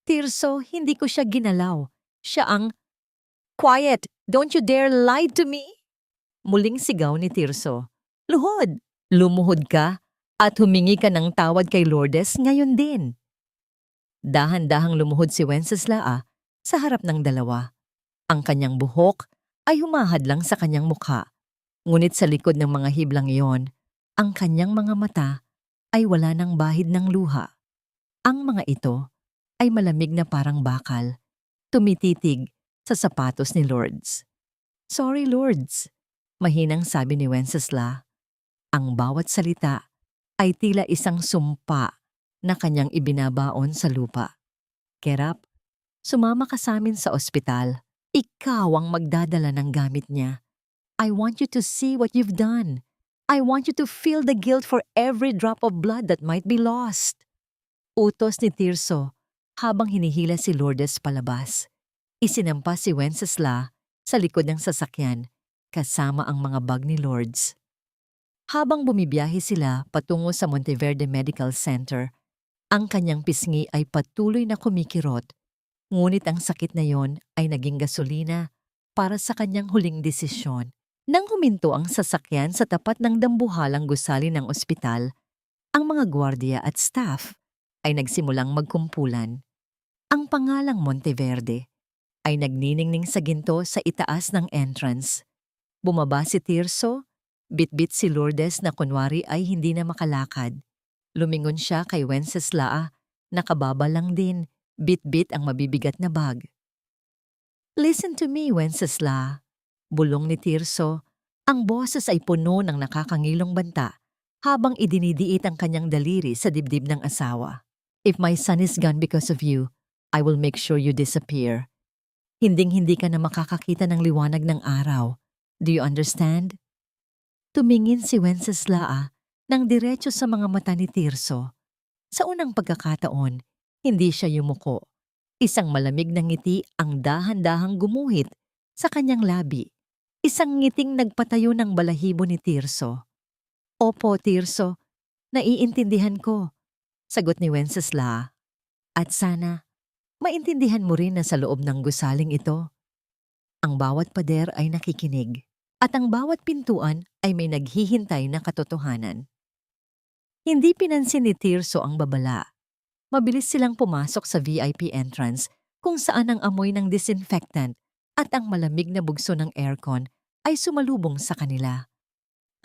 "Tirso, hindi ko siya ginalaw. Siya ang..." Quiet! Don't you dare lie to me! Muling sigaw ni Tirso. Luhod! Lumuhod ka at humingi ka ng tawad kay Lourdes ngayon din. Dahan-dahang lumuhod si Wenceslao sa harap ng dalawa. Ang kanyang buhok ay humahad lang sa kanyang mukha. Ngunit sa likod ng mga hiblang iyon, ang kanyang mga mata ay wala ng bahid ng luha. Ang mga ito ay malamig na parang bakal, tumititig sa sapatos ni Lourdes. Sorry, Lourdes, mahinang sabi ni Wencesla. Ang bawat salita ay tila isang sumpa na kanyang ibinabaon sa lupa. Kerap, sumama ka sa amin sa ospital. Ikaw ang magdadala ng gamit niya. I want you to see what you've done. I want you to feel the guilt for every drop of blood that might be lost. Utos ni Tirso habang hinihila si Lourdes palabas. Isinampa si Wencesla sa likod ng sasakyan kasama ang mga bag ni Lourdes. Habang bumibiyahe sila patungo sa Monteverde Medical Center, ang kanyang pisngi ay patuloy na kumikirot. Ngunit ang sakit na yon ay naging gasolina para sa kanyang huling desisyon. Nang huminto ang sasakyan sa tapat ng dambuhalang gusali ng ospital, ang mga gwardiya at staff ay nagsimulang magkumpulan. Ang pangalang Monteverde ay nagniningning sa ginto sa itaas ng entrance. Bumaba si Tirso, bitbit si Lourdes na kunwari ay hindi na makalakad. Lumingon siya kay Wenceslao, nakababa lang din, bitbit ang mabibigat na bag. Listen to me, Wencesla. Bulong ni Tirso. Ang boses ay puno ng nakakangilong banta habang idinidiit ang kanyang daliri sa dibdib ng asawa. If my son is gone because of you, I will make sure you disappear. Hinding-hindi ka na makakakita ng liwanag ng araw. Do you understand? Tumingin si Wenceslao nang diretso sa mga mata ni Tirso. Sa unang pagkakataon, hindi siya yumuko. Isang malamig na ngiti ang dahan-dahang gumuhit sa kanyang labi. Isang ngiting nagpatayo ng balahibo ni Tirso. Opo, Tirso, naiintindihan ko, sagot ni Wencesla. At sana, maintindihan mo rin na sa loob ng gusaling ito, ang bawat pader ay nakikinig at ang bawat pintuan ay may naghihintay na katotohanan. Hindi pinansin ni Tirso ang babala. Mabilis silang pumasok sa VIP entrance kung saan ang amoy ng disinfectant at ang malamig na bugso ng aircon ay sumalubong sa kanila.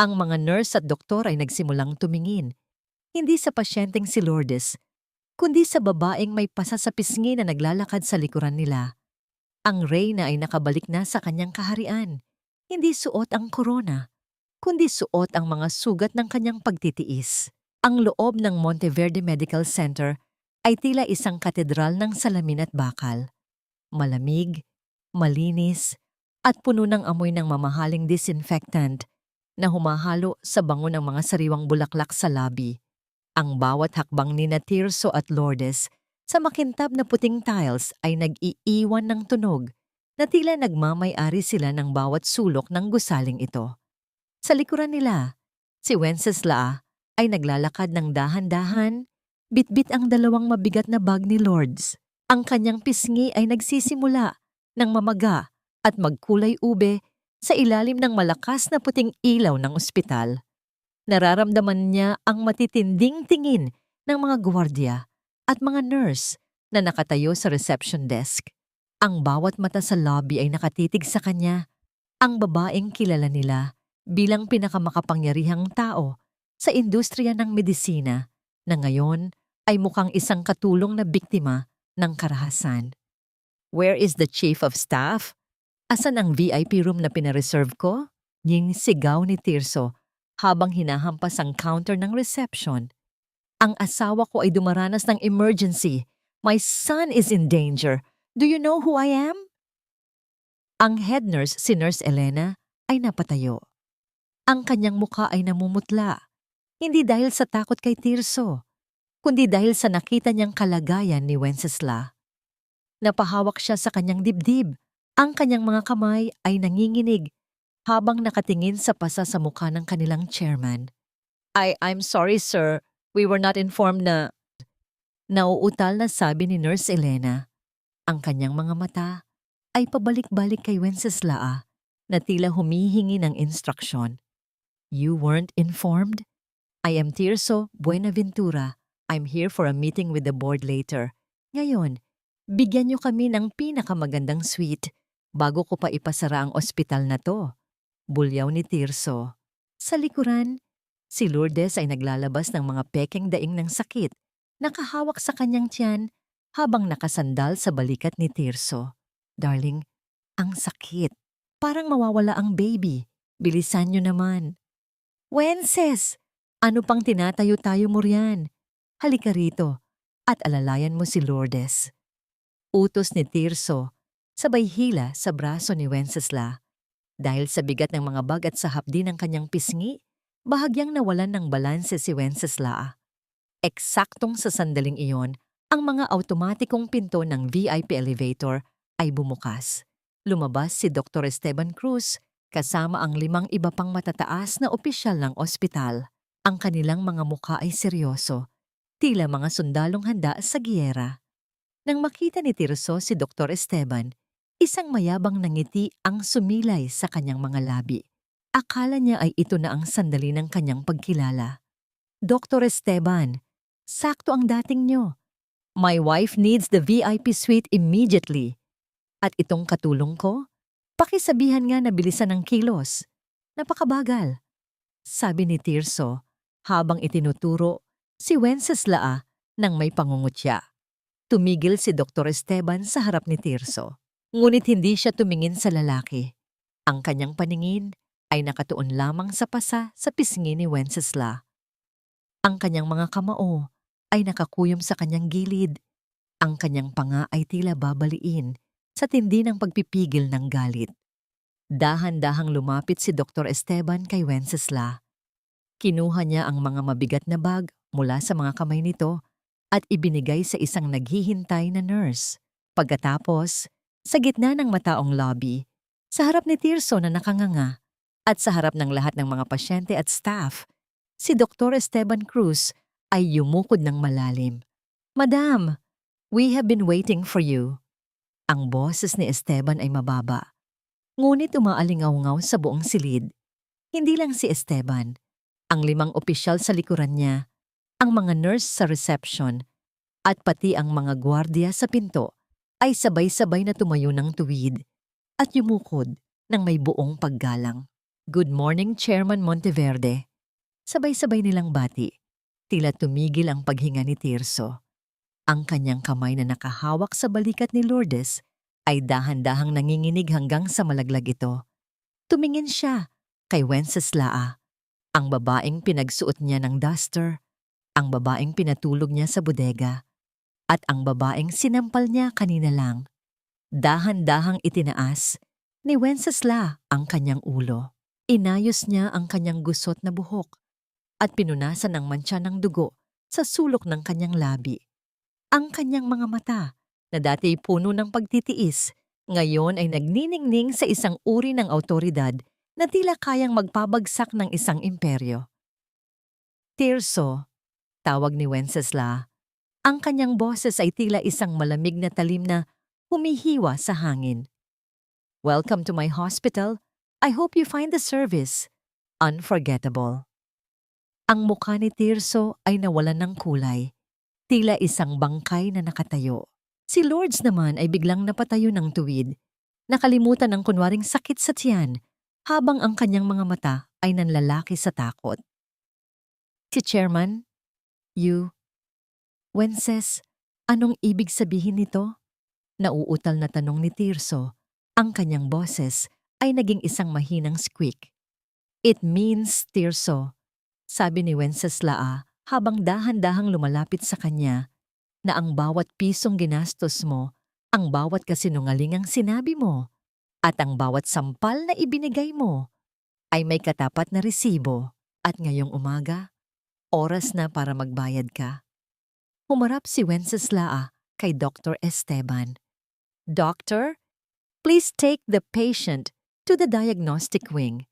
Ang mga nurse at doktor ay nagsimulang tumingin, hindi sa pasyenteng si Lourdes, kundi sa babaeng may pasa sa pisngi na naglalakad sa likuran nila. Ang reyna ay nakabalik na sa kanyang kaharian. Hindi suot ang korona, kundi suot ang mga sugat ng kanyang pagtitiis. Ang loob ng Monteverde Medical Center ay tila isang katedral ng salamin at bakal. Malamig, malinis, at puno ng amoy ng mamahaling disinfectant na humahalo sa bango ng mga sariwang bulaklak sa labi. Ang bawat hakbang ni Tirso at Lourdes sa makintab na puting tiles ay nag-iiwan ng tunog na tila nagmamay-ari sila ng bawat sulok ng gusaling ito. Sa likuran nila, si Wencesla ay naglalakad ng dahan-dahan, bitbit ang dalawang mabigat na bag ni Lourdes. Ang kanyang pisngi ay nagsisimula ng mamaga at magkulay ube sa ilalim ng malakas na puting ilaw ng ospital. Nararamdaman niya ang matitinding tingin ng mga gwardiya at mga nurse na nakatayo sa reception desk. Ang bawat mata sa lobby ay nakatitig sa kanya, ang babaeng kilala nila bilang pinakamakapangyarihang tao sa industriya ng medisina na ngayon ay mukhang isang katulong na biktima ng karahasan. Where is the chief of staff? Asan ang VIP room na pinareserve ko? Ying sigaw ni Tirso habang hinahampas ang counter ng reception. Ang asawa ko ay dumaranas ng emergency. My son is in danger. Do you know who I am? Ang head nurse, si Nurse Elena, ay napatayo. Ang kanyang mukha ay namumutla. Hindi dahil sa takot kay Tirso, kundi dahil sa nakita niyang kalagayan ni Wencesla. Napahawak siya sa kanyang dibdib. Ang kanyang mga kamay ay nanginginig habang nakatingin sa pasa sa mukha ng kanilang chairman. I'm sorry, sir. We were not informed na... Nauutal na sabi ni Nurse Elena. Ang kanyang mga mata ay pabalik-balik kay Wenceslao na tila humihingi ng instruksyon. You weren't informed? I am Tirso Buenaventura. I'm here for a meeting with the board later. Ngayon, bigyan niyo kami ng pinakamagandang suite bago ko pa ipasara ang ospital na to. Bulyaw ni Tirso. Sa likuran, si Lourdes ay naglalabas ng mga pekeng daing ng sakit, nakahawak sa kanyang tiyan habang nakasandal sa balikat ni Tirso. Darling, ang sakit. Parang mawawala ang baby. Bilisan niyo naman. Wences! Ano pang tinatayo-tayo mo riyan? Halika rito at alalayan mo si Lourdes. Utos ni Tirso, sabay hila sa braso ni Wenceslao. Dahil sa bigat ng mga bag at sa hapdi ng kanyang pisngi, bahagyang nawalan ng balanse si Wenceslao. Eksaktong sa sandaling iyon, ang mga automatikong pinto ng VIP elevator ay bumukas. Lumabas si Dr. Esteban Cruz kasama ang 5 iba pang matataas na opisyal ng ospital. Ang kanilang mga mukha ay seryoso, tila mga sundalong handa sa giyera. Nang makita ni Tirso si Dr. Esteban, isang mayabang na ngiti ang sumilay sa kanyang mga labi. Akala niya ay ito na ang sandali ng kanyang pagkilala. Dr. Esteban, sakto ang dating niyo. My wife needs the VIP suite immediately. At itong katulong ko, pakisabihan nga na bilisan ng kilos. Napakabagal, sabi ni Tirso habang itinuturo si Wenceslao nang may pangungutya. Tumigil si Dr. Esteban sa harap ni Tirso. Ngunit hindi siya tumingin sa lalaki. Ang kanyang paningin ay nakatuon lamang sa pasa sa pisngi ni Wenceslao. Ang kanyang mga kamao ay nakakuyom sa kanyang gilid. Ang kanyang panga ay tila babaliin sa tindi ng pagpipigil ng galit. Dahan-dahang lumapit si Dr. Esteban kay Wenceslao. Kinuha niya ang mga mabigat na bag mula sa mga kamay nito at ibinigay sa isang naghihintay na nurse. Pagkatapos, sa gitna ng mataong lobby, sa harap ni Tirso na nakanganga at sa harap ng lahat ng mga pasyente at staff, si Dr. Esteban Cruz ay yumukod ng malalim. Madam, we have been waiting for you. Ang boses ni Esteban ay mababa, ngunit umaalingaw-ngaw sa buong silid. Hindi lang si Esteban, ang 5 opisyal sa likuran niya, ang mga nurse sa reception, at pati ang mga gwardiya sa pinto ay sabay-sabay na tumayo ng tuwid at yumukod ng may buong paggalang. Good morning, Chairman Monteverde. Sabay-sabay nilang bati. Tila tumigil ang paghinga ni Tirso. Ang kanyang kamay na nakahawak sa balikat ni Lourdes ay dahan-dahang nanginginig hanggang sa malaglag ito. Tumingin siya kay Wenceslao, ang babaeng pinagsuot niya ng duster, ang babaeng pinatulog niya sa bodega, at ang babaeng sinampal niya kanina lang. Dahan-dahang itinaas ni Wenceslao ang kanyang ulo. Inayos niya ang kanyang gusot na buhok at pinunasan ng mantsa ng dugo sa sulok ng kanyang labi. Ang kanyang mga mata, na dati puno ng pagtitiis, ngayon ay nagniningning sa isang uri ng awtoridad na tila kayang magpabagsak ng isang imperyo. Tirso, tawag ni Wenceslao. Ang kanyang boses ay tila isang malamig na talim na humihiwa sa hangin. Welcome to my hospital. I hope you find the service unforgettable. Ang mukha ni Tirso ay nawalan ng kulay, tila isang bangkay na nakatayo. Si Lourdes naman ay biglang napatayo ng tuwid, nakalimutan ng kunwaring sakit sa tiyan, habang ang kanyang mga mata ay nanlalaki sa takot. Si Chairman, Wences, anong ibig sabihin nito? Nauutal na tanong ni Tirso. Ang kanyang boses ay naging isang mahinang squeak. It means, Tirso, sabi ni Wenceslao habang dahan-dahang lumalapit sa kanya, na ang bawat pisong ginastos mo, ang bawat kasinungalingang sinabi mo, at ang bawat sampal na ibinigay mo ay may katapat na resibo at ngayong umaga, oras na para magbayad ka. Humarap si Wenceslao kay Dr. Esteban. Doctor, please take the patient to the diagnostic wing.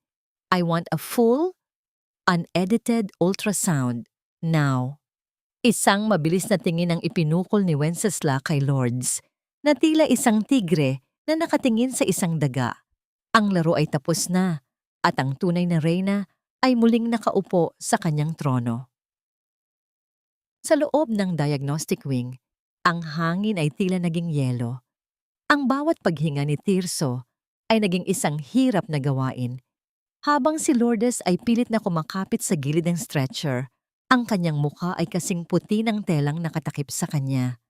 I want a full, unedited ultrasound now. Isang mabilis na tingin ang ipinukol ni Wenceslao kay Lourdes, na tila isang tigre na nakatingin sa isang daga. Ang laro ay tapos na at ang tunay na reyna ay muling nakaupo sa kanyang trono. Sa loob ng diagnostic wing, ang hangin ay tila naging yelo. Ang bawat paghinga ni Tirso ay naging isang hirap na gawain. Habang si Lourdes ay pilit na kumakapit sa gilid ng stretcher, ang kanyang mukha ay kasing puti ng telang nakatakip sa kanya.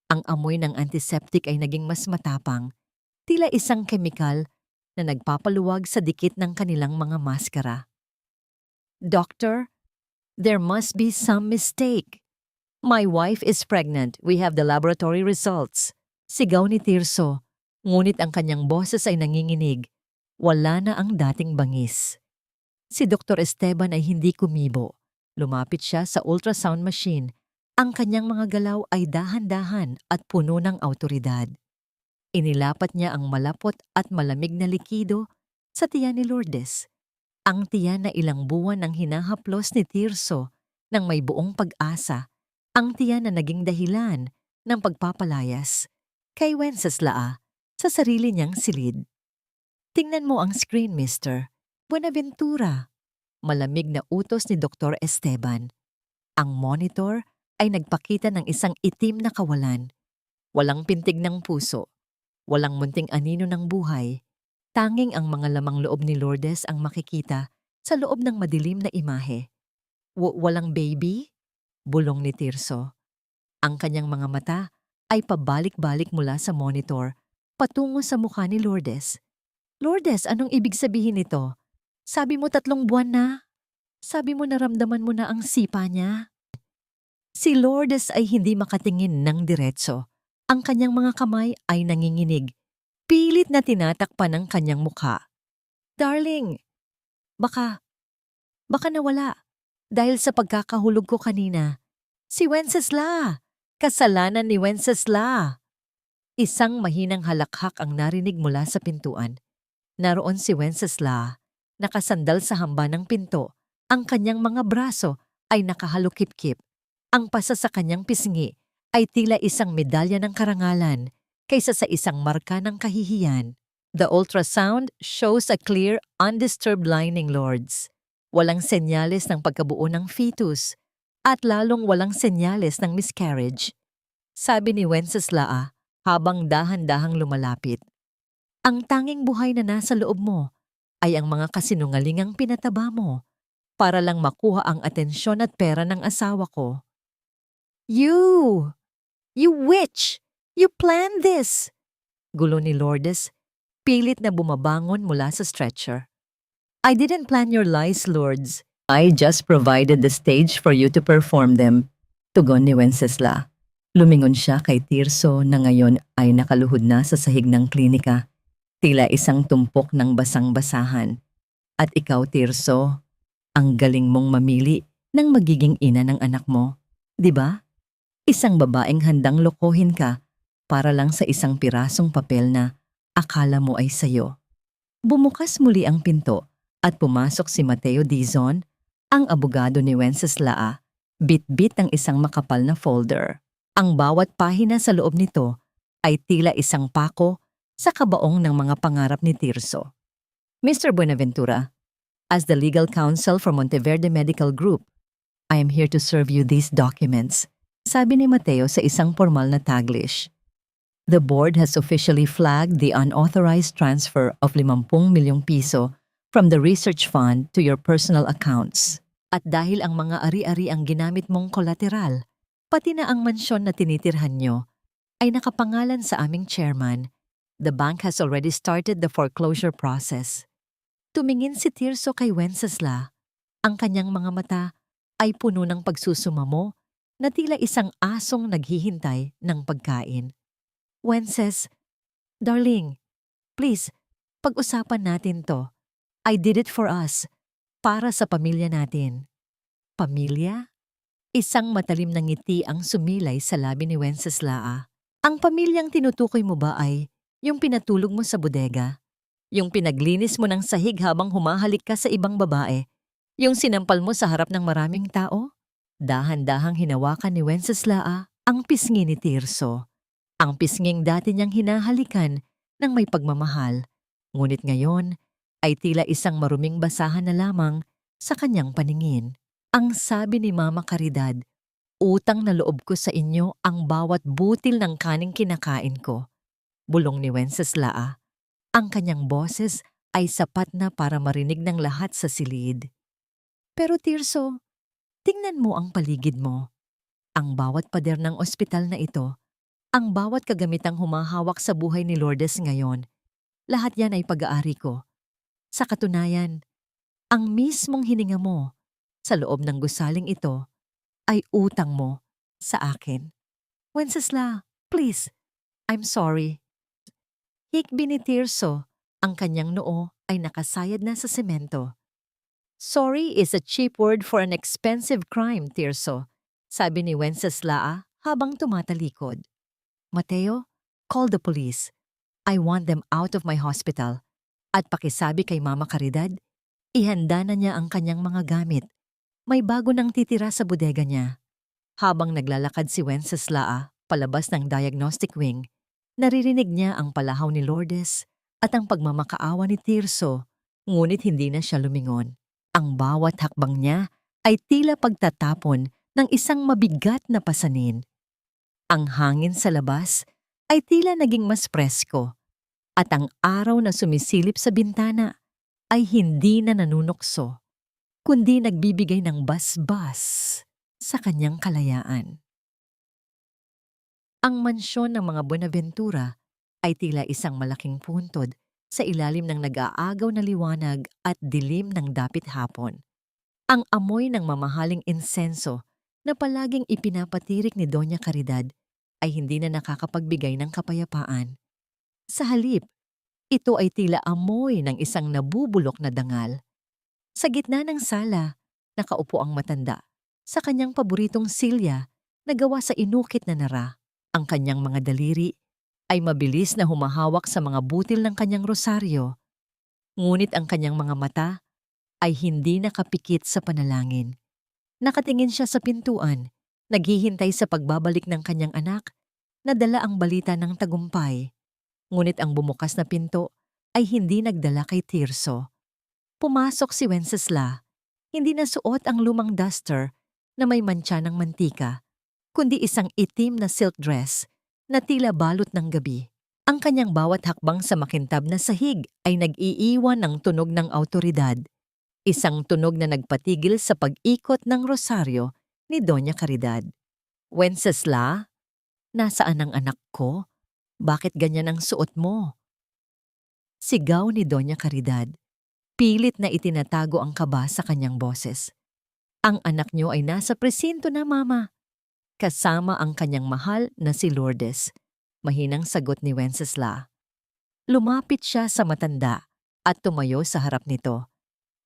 Ang amoy ng antiseptic ay naging mas matapang, tila isang kemikal na nagpapaluwag sa dikit ng kanilang mga maskara. "Doctor, there must be some mistake. My wife is pregnant. We have the laboratory results." Sigaw ni Tirso, ngunit ang kanyang boses ay nanginginig. Wala na ang dating bangis. Si Dr. Esteban ay hindi kumibo. Lumapit siya sa ultrasound machine. Ang kanyang mga galaw ay dahan-dahan at puno ng awtoridad. Inilapat niya ang malapot at malamig na likido sa tiyan ni Lourdes. Ang tiyan na ilang buwan nang hinahaplos ni Tirso ng may buong pag-asa. Ang tiyan na naging dahilan ng pagpapalayas kay Wenceslao sa sarili niyang silid. "Tingnan mo ang screen, Mr. Buenaventura." Malamig na utos ni Dr. Esteban. Ang monitor ay nagpakita ng isang itim na kawalan. Walang pintig ng puso, walang munting anino ng buhay. Tanging ang mga lamang loob ni Lourdes ang makikita sa loob ng madilim na imahe. Walang baby?" Bulong ni Tirso. Ang kanyang mga mata ay pabalik-balik mula sa monitor patungo sa mukha ni Lourdes. "Lourdes, anong ibig sabihin nito? Sabi mo 3 buwan na? Sabi mo naramdaman mo na ang sipa niya?" Si Lourdes ay hindi makatingin ng diretso. Ang kanyang mga kamay ay nanginginig. Pilit na tinatakpan ang kanyang mukha. "Darling, baka nawala. Dahil sa pagkakahulog ko kanina. Si Wenceslao! Kasalanan ni Wenceslao!" Isang mahinang halakhak ang narinig mula sa pintuan. Naroon si Wenceslao, nakasandal sa hamba ng pinto. Ang kanyang mga braso ay nakahalukip-kip. Ang pasa sa kanyang pisngi ay tila isang medalya ng karangalan kaysa sa isang marka ng kahihiyan. The ultrasound shows a clear, undisturbed lining, Lourdes. Walang senyales ng pagkabuo ng fetus at lalong walang senyales ng miscarriage, sabi ni Wenceslao habang dahan-dahang lumalapit. "Ang tanging buhay na nasa loob mo ay ang mga kasinungalingang pinataba mo para lang makuha ang atensyon at pera ng asawa ko." You witch! You planned this!" Gulo ni Lourdes, pilit na bumabangon mula sa stretcher. "I didn't plan your lies, Lourdes. I just provided the stage for you to perform them," tugon ni Wenceslao. Lumingon siya kay Tirso na ngayon ay nakaluhod na sa sahig ng klinika, tila isang tumpok ng basang-basahan. "At ikaw, Tirso, ang galing mong mamili ng magiging ina ng anak mo, di ba? Isang babaeng handang lokohin ka para lang sa isang pirasong papel na akala mo ay sayo." Bumukas muli ang pinto at pumasok si Mateo Dizon, ang abogado ni Wenceslao. Bit-bit ang isang makapal na folder. Ang bawat pahina sa loob nito ay tila isang pako sa kabaong ng mga pangarap ni Tirso. "Mr. Buenaventura, as the legal counsel for Monteverde Medical Group, I am here to serve you these documents," sabi ni Mateo sa isang formal na Taglish. "The board has officially flagged the unauthorized transfer of 50 milyong piso from the research fund to your personal accounts. At dahil ang mga ari-ari ang ginamit mong kolateral, pati na ang mansyon na tinitirhan nyo, ay nakapangalan sa aming chairman, the bank has already started the foreclosure process." Tumingin si Tirso kay Wenceslao. Ang kanyang mga mata ay puno ng pagsusumamo na tila isang asong naghihintay ng pagkain. "Wences, darling, please, pag-usapan natin to. I did it for us, para sa pamilya natin." "Pamilya?" Isang matalim na ngiti ang sumilay sa labi ni Wenceslao. "Ang pamilyang tinutukoy mo ba ay yung pinatulog mo sa bodega? Yung pinaglinis mo ng sahig habang humahalik ka sa ibang babae? Yung sinampal mo sa harap ng maraming tao?" Dahan-dahang hinawakan ni Wenceslao ang pisngi ni Tirso. Ang pisnging dati niyang hinahalikan ng may pagmamahal. Ngunit ngayon ay tila isang maruming basahan na lamang sa kanyang paningin. Ang sabi ni Mama Caridad, "Utang na loob ko sa inyo ang bawat butil ng kaning kinakain ko." Bulong ni Wenceslao. Ang kanyang boses ay sapat na para marinig ng lahat sa silid. Pero Tirso, tingnan mo ang paligid mo. Ang bawat pader ng ospital na ito, ang bawat kagamitang humahawak sa buhay ni Lourdes ngayon, lahat yan ay pag-aari ko. Sa katunayan, ang mismong hininga mo sa loob ng gusaling ito ay utang mo sa akin. Wenceslao, please, I'm sorry. Hikbi ni Tirso, ang kanyang noo ay nakasayad na sa semento. Sorry is a cheap word for an expensive crime, Tirso, sabi ni Wenceslao habang tumatalikod. Mateo, call the police. I want them out of my hospital. At pakisabi kay Mama Caridad, ihanda na niya ang kanyang mga gamit. May bago nang titira sa bodega niya. Habang naglalakad si Wenceslao palabas ng diagnostic wing, naririnig niya ang palahaw ni Lourdes at ang pagmamakaawa ni Tirso, ngunit hindi na siya lumingon. Ang bawat hakbang niya ay tila pagtatapon ng isang mabigat na pasanin. Ang hangin sa labas ay tila naging mas presko at ang araw na sumisilip sa bintana ay hindi na nanunukso, kundi nagbibigay ng basbas sa kanyang kalayaan. Ang mansyon ng mga Buenaventura ay tila isang malaking puntod sa ilalim ng nag-aagaw na liwanag at dilim ng dapit hapon. Ang amoy ng mamahaling insenso na palaging ipinapatirik ni Doña Caridad ay hindi na nakakapagbigay ng kapayapaan. Sa halip, ito ay tila amoy ng isang nabubulok na dangal. Sa gitna ng sala, nakaupo ang matanda sa kanyang paboritong silya na gawa sa inukit na nara. Ang kanyang mga daliri ay mabilis na humahawak sa mga butil ng kanyang rosaryo, ngunit ang kanyang mga mata ay hindi nakapikit sa panalangin. Nakatingin siya sa pintuan, naghihintay sa pagbabalik ng kanyang anak na dala ang balita ng tagumpay. Ngunit ang bumukas na pinto ay hindi nagdala kay Tirso. Pumasok si Wenceslao, hindi na suot ang lumang duster na may mantsa ng mantika, kundi isang itim na silk dress na tila balot ng gabi. Ang kanyang bawat hakbang sa makintab na sahig ay nag-iiwan ng tunog ng awtoridad, isang tunog na nagpatigil sa pag-ikot ng rosaryo ni Doña Caridad. Wenceslao, nasaan ang anak ko? Bakit ganyan ang suot mo? Sigaw ni Doña Caridad. Pilit na itinatago ang kaba sa kanyang boses. Ang anak niyo ay nasa presinto na, Mama. Kasama ang kanyang mahal na si Lourdes. Mahinang sagot ni Wenceslao. Lumapit siya sa matanda at tumayo sa harap nito.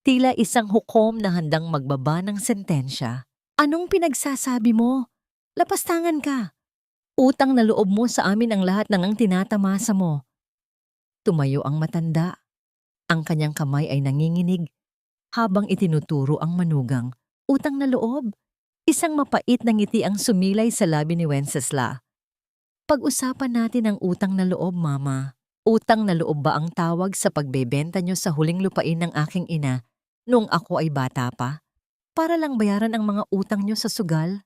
Tila isang hukom na handang magbaba ng sentensya. Anong pinagsasabi mo? Lapastangan ka. Utang na loob mo sa amin ang lahat ng ang tinatamasa mo. Tumayo ang matanda. Ang kanyang kamay ay nanginginig habang itinuturo ang manugang. Utang na loob? Isang mapait na ngiti ang sumilay sa labi ni Wenceslao. Pag-usapan natin ang utang na loob, Mama. Utang na loob ba ang tawag sa pagbebenta nyo sa huling lupain ng aking ina noong ako ay bata pa? Para lang bayaran ang mga utang nyo sa sugal?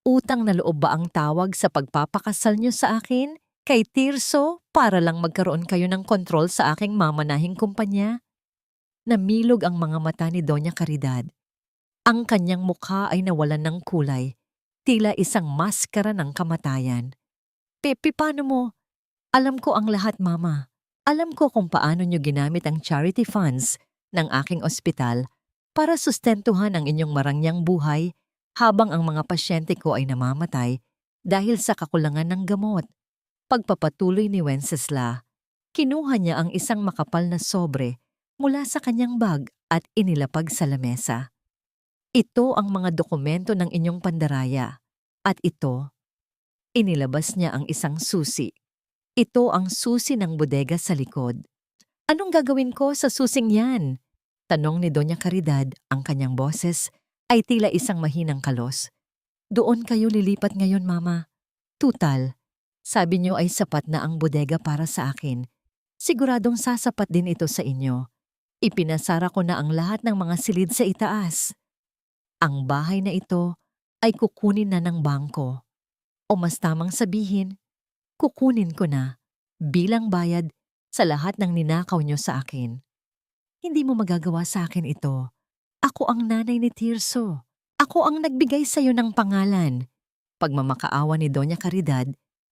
Utang na loob ba ang tawag sa pagpapakasal nyo sa akin kay Tirso para lang magkaroon kayo ng kontrol sa aking mamanahing kumpanya? Namilog ang mga mata ni Doña Caridad. Ang kanyang mukha ay nawalan ng kulay, tila isang maskara ng kamatayan. Pepe, paano mo? Alam ko ang lahat, Mama. Alam ko kung paano nyo ginamit ang charity funds ng aking ospital para sustentuhan ang inyong marangyang buhay habang ang mga pasyente ko ay namamatay dahil sa kakulangan ng gamot. Pagpapatuloy ni Wenceslao, kinuha niya ang isang makapal na sobre mula sa kanyang bag at inilapag sa lamesa. Ito ang mga dokumento ng inyong pandaraya. At ito, inilabas niya ang isang susi. Ito ang susi ng bodega sa likod. Anong gagawin ko sa susing yan? Tanong ni Doña Caridad, ang kanyang boses ay tila isang mahinang kalos. Doon kayo lilipat ngayon, Mama. Tutal, sabi niyo ay sapat na ang bodega para sa akin. Siguradong sasapat din ito sa inyo. Ipinasara ko na ang lahat ng mga silid sa itaas. Ang bahay na ito ay kukunin na ng bangko. O mas tamang sabihin, kukunin ko na bilang bayad sa lahat ng ninakaw nyo sa akin. Hindi mo magagawa sa akin ito. Ako ang nanay ni Tirso. Ako ang nagbigay sa iyo ng pangalan. Pagmamakaawa ni Doña Caridad,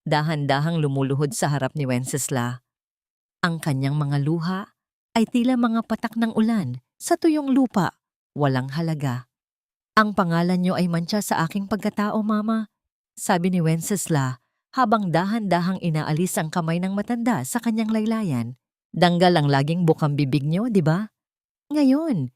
dahan-dahang lumuluhod sa harap ni Wencesla. Ang kanyang mga luha ay tila mga patak ng ulan sa tuyong lupa, walang halaga. Ang pangalan niyo ay mantsa sa aking pagkatao, Mama, sabi ni Wencesla habang dahan-dahang inaalis ang kamay ng matanda sa kanyang laylayan. Danggal ang laging bukang bibig niyo, di ba? Ngayon,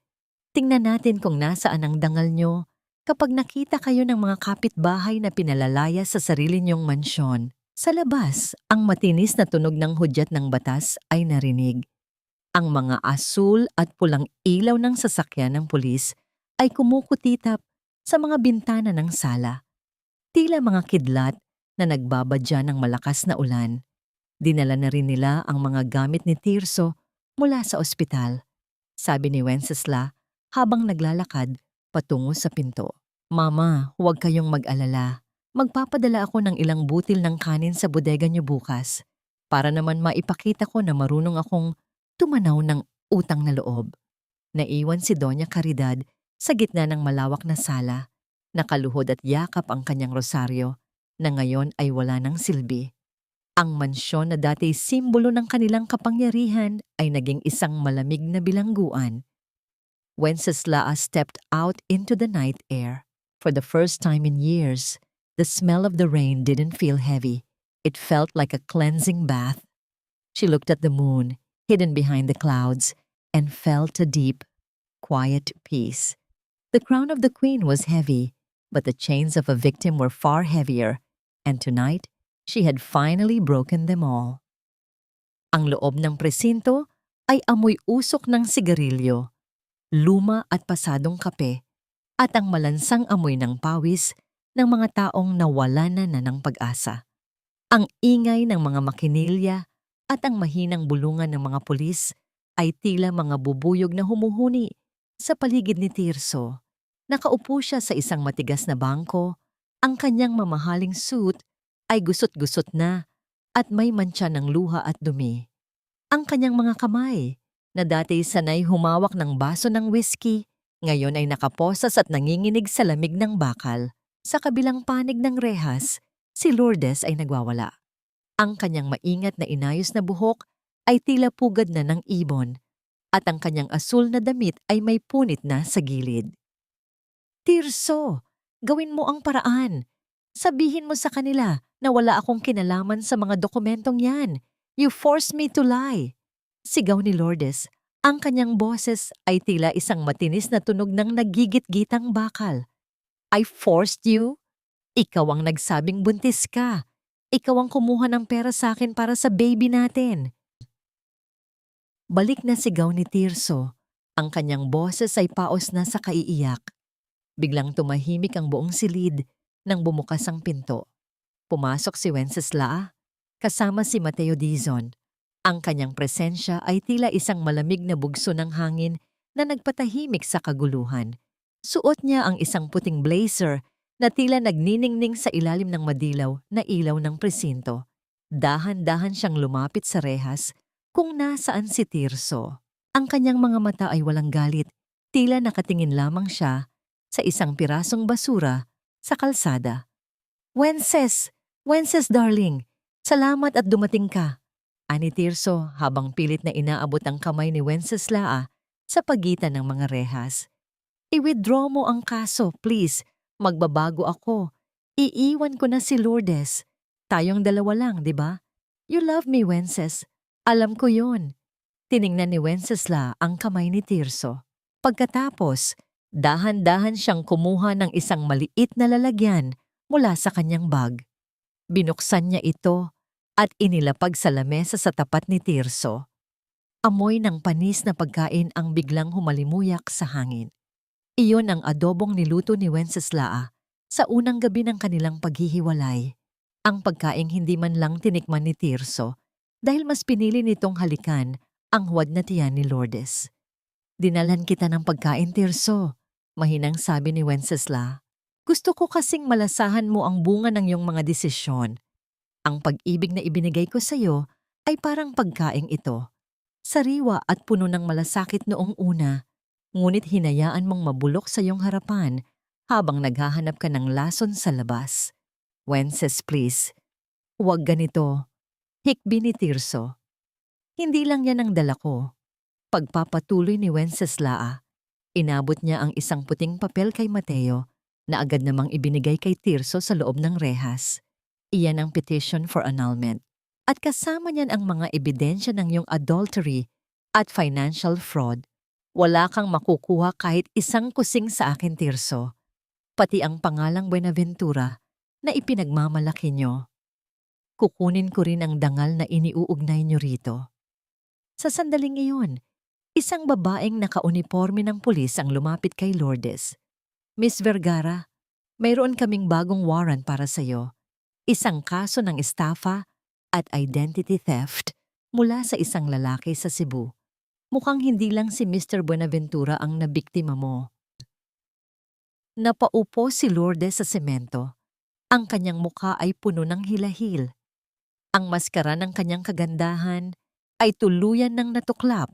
tingnan natin kung nasaan ang dangal niyo kapag nakita kayo ng mga kapitbahay na pinalalaya sa sarili niyong mansyon. Sa labas, ang matinis na tunog ng hudyat ng batas ay narinig. Ang mga asul at pulang ilaw ng sasakyan ng pulis ay kumukutitap sa mga bintana ng sala. Tila mga kidlat na nagbabadya ng malakas na ulan. Dinala na rin nila ang mga gamit ni Tirso mula sa ospital, sabi ni Wencesla habang naglalakad patungo sa pinto. Mama, huwag kayong mag-alala. Magpapadala ako ng ilang butil ng kanin sa bodega niyo bukas para naman maipakita ko na marunong akong tumanaw ng utang na loob. Naiwan si Doña Caridad sa gitna ng malawak na sala. Nakaluhod at yakap ang kanyang rosaryo na ngayon ay wala ng silbi. Ang mansyon na dati simbolo ng kanilang kapangyarihan ay naging isang malamig na bilangguan. Wencesla stepped out into the night air. For the first time in years, the smell of the rain didn't feel heavy. It felt like a cleansing bath. She looked at the moon, hidden behind the clouds, and felt a deep, quiet peace. The crown of the queen was heavy, but the chains of a victim were far heavier, and tonight, she had finally broken them all. Ang loob ng presinto ay amoy usok ng sigarilyo, luma at pasadong kape, at ang malansang amoy ng pawis ng mga taong nawala na ng pag-asa. Ang ingay ng mga makinilya at ang mahinang bulungan ng mga pulis ay tila mga bubuyog na humuhuni sa paligid ni Tirso. Nakaupo siya sa isang matigas na bangko, ang kanyang mamahaling suit ay gusot-gusot na at may mantsa ng luha at dumi. Ang kanyang mga kamay, na dati sanay humawak ng baso ng whiskey, ngayon ay nakaposas at nanginginig sa lamig ng bakal. Sa kabilang panig ng rehas, si Lourdes ay nagwawala. Ang kanyang maingat na inayos na buhok ay tila pugad na ng ibon, at ang kanyang asul na damit ay may punit na sa gilid. Tirso, gawin mo ang paraan. Sabihin mo sa kanila na wala akong kinalaman sa mga dokumentong yan. You forced me to lie. Sigaw ni Lourdes. Ang kanyang boses ay tila isang matinis na tunog ng nagigit-gitang bakal. I forced you? Ikaw ang nagsabing buntis ka. Ikaw ang kumuha ng pera sa akin para sa baby natin. Balik na sigaw ni Tirso. Ang kanyang boses ay paos na sa kaiiyak. Biglang tumahimik ang buong silid nang bumukas ang pinto. Pumasok si Wencesla, kasama si Mateo Dizon. Ang kanyang presensya ay tila isang malamig na bugso ng hangin na nagpatahimik sa kaguluhan. Suot niya ang isang puting blazer na tila nagniningning sa ilalim ng madilaw na ilaw ng presinto. Dahan-dahan siyang lumapit sa rehas kung nasaan si Tirso. Ang kanyang mga mata ay walang galit, tila nakatingin lamang siya sa isang pirasong basura sa kalsada. Wences! Wences darling! Salamat at dumating ka! Ani Tirso habang pilit na inaabot ang kamay ni Wencesla sa pagitan ng mga rehas. I-withdraw mo ang kaso, please. Magbabago ako. Iiwan ko na si Lourdes. Tayong dalawa lang, di ba? You love me, Wences. Alam ko yon. Tiningnan ni Wencesla ang kamay ni Tirso. Pagkatapos, dahan-dahan siyang kumuha ng isang maliit na lalagyan mula sa kanyang bag. Binuksan niya ito at inilapag sa lamesa sa tapat ni Tirso. Amoy ng panis na pagkain ang biglang humalimuyak sa hangin. Iyon ang adobong niluto ni Wencesla sa unang gabi ng kanilang paghihiwalay. Ang pagkaing hindi man lang tinikman ni Tirso dahil mas pinili nitong halikan ang huwad na tiyan ni Lourdes. "Dinalhan kita ng pagkain, Tirso," mahinang sabi ni Wencesla. "Gusto ko kasing malasahan mo ang bunga ng iyong mga desisyon. Ang pag-ibig na ibinigay ko sa iyo ay parang pagkaing ito. Sariwa at puno ng malasakit noong una, ngunit hinayaan mong mabulok sa iyong harapan habang naghahanap ka ng lason sa labas. Wences, please, huwag ganito." Hikbi ni Tirso. Hindi lang yan ang dala ko. Pagpapatuloy ni Wenceslaa, inabot niya ang isang puting papel kay Mateo na agad namang ibinigay kay Tirso sa loob ng rehas. Iyan ang petition for annulment. At kasama niyan ang mga ebidensya ng iyong adultery at financial fraud. Wala kang makukuha kahit isang kusing sa akin, Tirso. Pati ang pangalang Buenaventura na ipinagmamalaki niyo. Kukunin ko rin ang dangal na iniuugnay niyo rito. Sa sandaling iyon, isang babaeng nakauniporme ng pulis ang lumapit kay Lourdes. "Miss Vergara, mayroon kaming bagong warrant para sa iyo. Isang kaso ng estafa at identity theft mula sa isang lalaki sa Cebu. Mukhang hindi lang si Mr. Buenaventura ang nabiktima mo." Napaupo si Lourdes sa semento. Ang kanyang mukha ay puno ng hilahil. Ang maskara ng kanyang kagandahan ay tuluyan ng natuklap.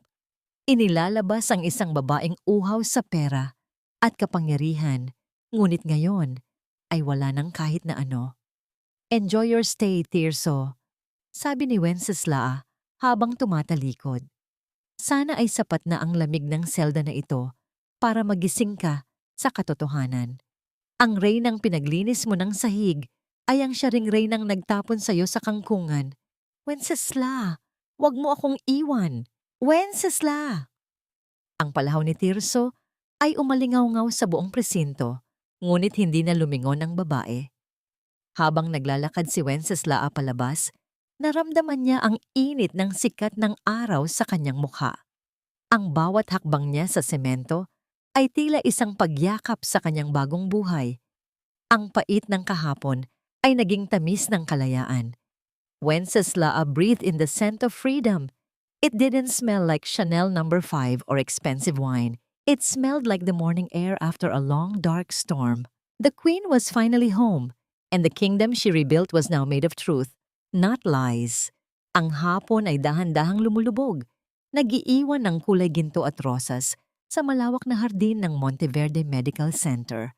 Inilalabas ang isang babaeng uhaw sa pera at kapangyarihan, ngunit ngayon ay wala ng kahit na ano. "Enjoy your stay, Tirso," sabi ni Wenceslao habang tumatalikod. "Sana ay sapat na ang lamig ng selda na ito para magising ka sa katotohanan. Ang reynang pinaglinis mo ng sahig ay ang siya ring reynang nagtapon sa iyo sa kangkungan. Wencesla, wag mo akong iwan. Wencesla!" Ang palahaw ni Tirso ay umalingaw-ngaw sa buong presinto, ngunit hindi na lumingon ang babae. Habang naglalakad si Wencesla palabas, naramdaman niya ang init ng sikat ng araw sa kanyang mukha. Ang bawat hakbang niya sa semento ay tila isang pagyakap sa kanyang bagong buhay. Ang pait ng kahapon ay naging tamis ng kalayaan. Wencesla breathed in the scent of freedom. It didn't smell like Chanel No. 5 or expensive wine. It smelled like the morning air after a long, dark storm. The queen was finally home, and the kingdom she rebuilt was now made of truth, not lies. Ang hapon ay dahan-dahang lumulubog, nag-iiwan ng kulay ginto at rosas sa malawak na hardin ng Monteverde Medical Center.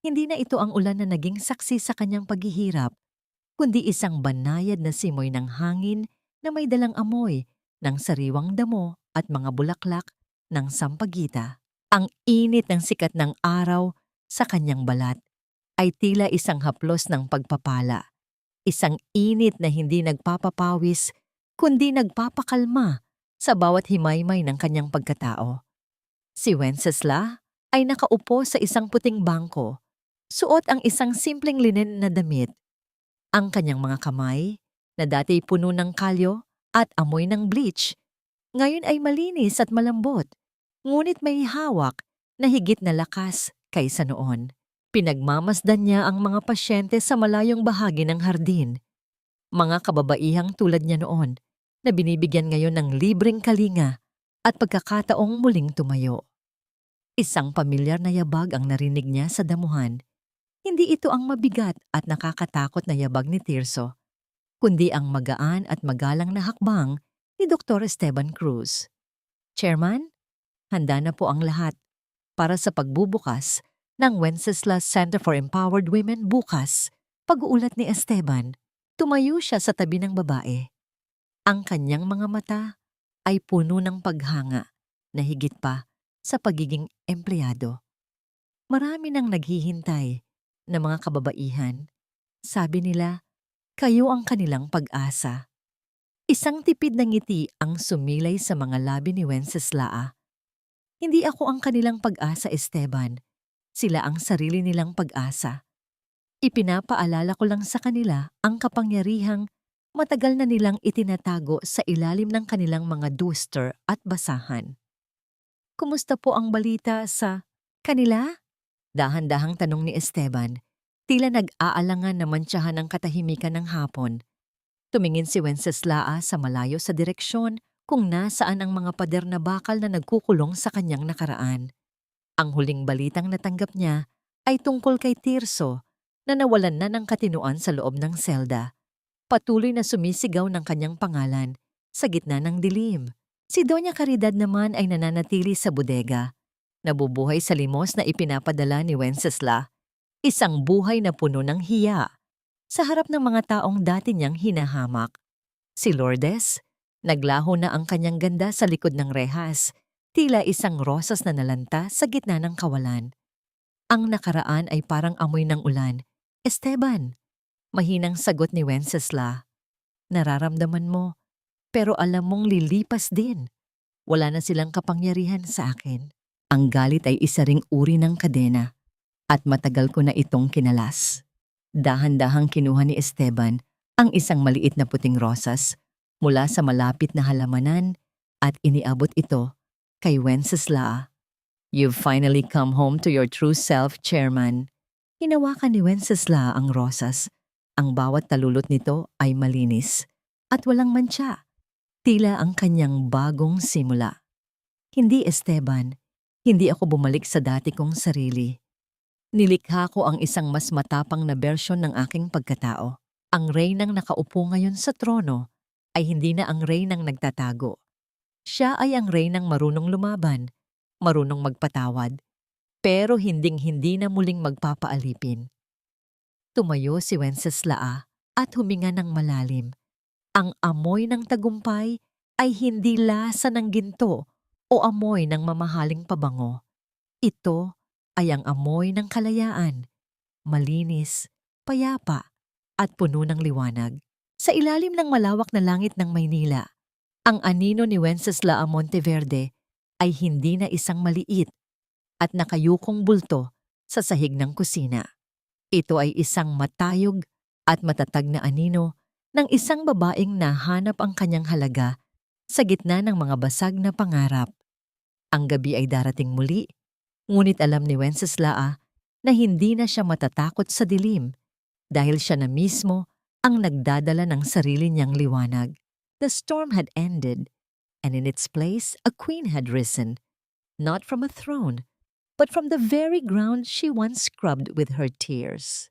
Hindi na ito ang ulan na naging saksi sa kanyang paghihirap, kundi isang banayad na simoy ng hangin na may dalang amoy ng sariwang damo at mga bulaklak ng sampagita. Ang init ng sikat ng araw sa kanyang balat ay tila isang haplos ng pagpapala. Isang init na hindi nagpapapawis, kundi nagpapakalma sa bawat himaymay ng kanyang pagkatao. Si Wencesla ay nakaupo sa isang puting bangko. Suot ang isang simpleng linen na damit. Ang kanyang mga kamay, na dati puno ng kalyo at amoy ng bleach, ngayon ay malinis at malambot, ngunit may hawak na higit na lakas kaysa noon. Pinagmamasdan niya ang mga pasyente sa malayong bahagi ng hardin. Mga kababaihang tulad niya noon na binibigyan ngayon ng libreng kalinga at pagkakataong muling tumayo. Isang pamilyar na yabag ang narinig niya sa damuhan. Hindi ito ang mabigat at nakakatakot na yabag ni Tirso, kundi ang magaan at magalang na hakbang ni Dr. Esteban Cruz. "Chairman, handa na po ang lahat para sa pagbubukas ng Wenceslas Center for Empowered Women bukas." Pag-uulat ni Esteban, tumayo siya sa tabi ng babae. Ang kanyang mga mata ay puno ng paghanga na higit pa sa pagiging empleyado. Marami nang naghihintay na mga kababaihan. Sabi nila, kayo ang kanilang pag-asa. Isang tipid na ngiti ang sumilay sa mga labi ni Wenceslao. "Hindi ako ang kanilang pag-asa, Esteban. Sila ang sarili nilang pag-asa. Ipinapaalala ko lang sa kanila ang kapangyarihang matagal na nilang itinatago sa ilalim ng kanilang mga duster at basahan." "Kumusta po ang balita sa kanila?" Dahan-dahang tanong ni Esteban, tila nag-aalangan na mantsahan ng katahimikan ng hapon. Tumingin si Wenceslao sa malayo sa direksyon kung nasaan ang mga pader na bakal na nagkukulong sa kanyang nakaraan. Ang huling balitang natanggap niya ay tungkol kay Tirso na nawalan na ng katinuan sa loob ng selda. Patuloy na sumisigaw ng kanyang pangalan sa gitna ng dilim. Si Doña Caridad naman ay nananatili sa bodega. Nabubuhay sa limos na ipinapadala ni Wenceslao. Isang buhay na puno ng hiya sa harap ng mga taong dati niyang hinahamak. Si Lourdes, naglaho na ang kanyang ganda sa likod ng rehas, tila isang rosas na nalanta sa gitna ng kawalan. Ang nakaraan ay parang amoy ng ulan. Esteban, mahinang sagot ni Wenceslao. Nararamdaman mo, pero alam mong lilipas din. Wala na silang kapangyarihan sa akin. Ang galit ay isa ring uri ng kadena at matagal ko na itong kinalas. Dahan-dahang kinuha ni Esteban ang isang maliit na puting rosas mula sa malapit na halamanan at iniabot ito kay Wenceslao. You've finally come home to your true self, Chairman. Hinawakan ni Wenceslao ang rosas. Ang bawat talulot nito ay malinis at walang mantsa. Tila ang kanyang bagong simula. Hindi, Esteban. Hindi ako bumalik sa dati kong sarili. Nilikha ko ang isang mas matapang na bersyon ng aking pagkatao. Ang reynang nakaupo ngayon sa trono ay hindi na ang reynang nagtatago. Siya ay ang reynang marunong lumaban, marunong magpatawad, pero hinding-hindi na muling magpapaalipin. Tumayo si Wenceslao at huminga ng malalim. Ang amoy ng tagumpay ay hindi lasa ng ginto o amoy ng mamahaling pabango. Ito ay ang amoy ng kalayaan, malinis, payapa, at puno ng liwanag. Sa ilalim ng malawak na langit ng Maynila, ang anino ni Wenceslao Monteverde ay hindi na isang maliit at nakayukong bulto sa sahig ng kusina. Ito ay isang matayog at matatag na anino ng isang babaeng nahanap ang kanyang halaga sa gitna ng mga basag na pangarap. Ang gabi ay darating muli, ngunit alam ni Wenceslao na hindi na siya matatakot sa dilim dahil siya na mismo ang nagdadala ng sarili niyang liwanag. The storm had ended, and in its place a queen had risen, not from a throne, but from the very ground she once scrubbed with her tears.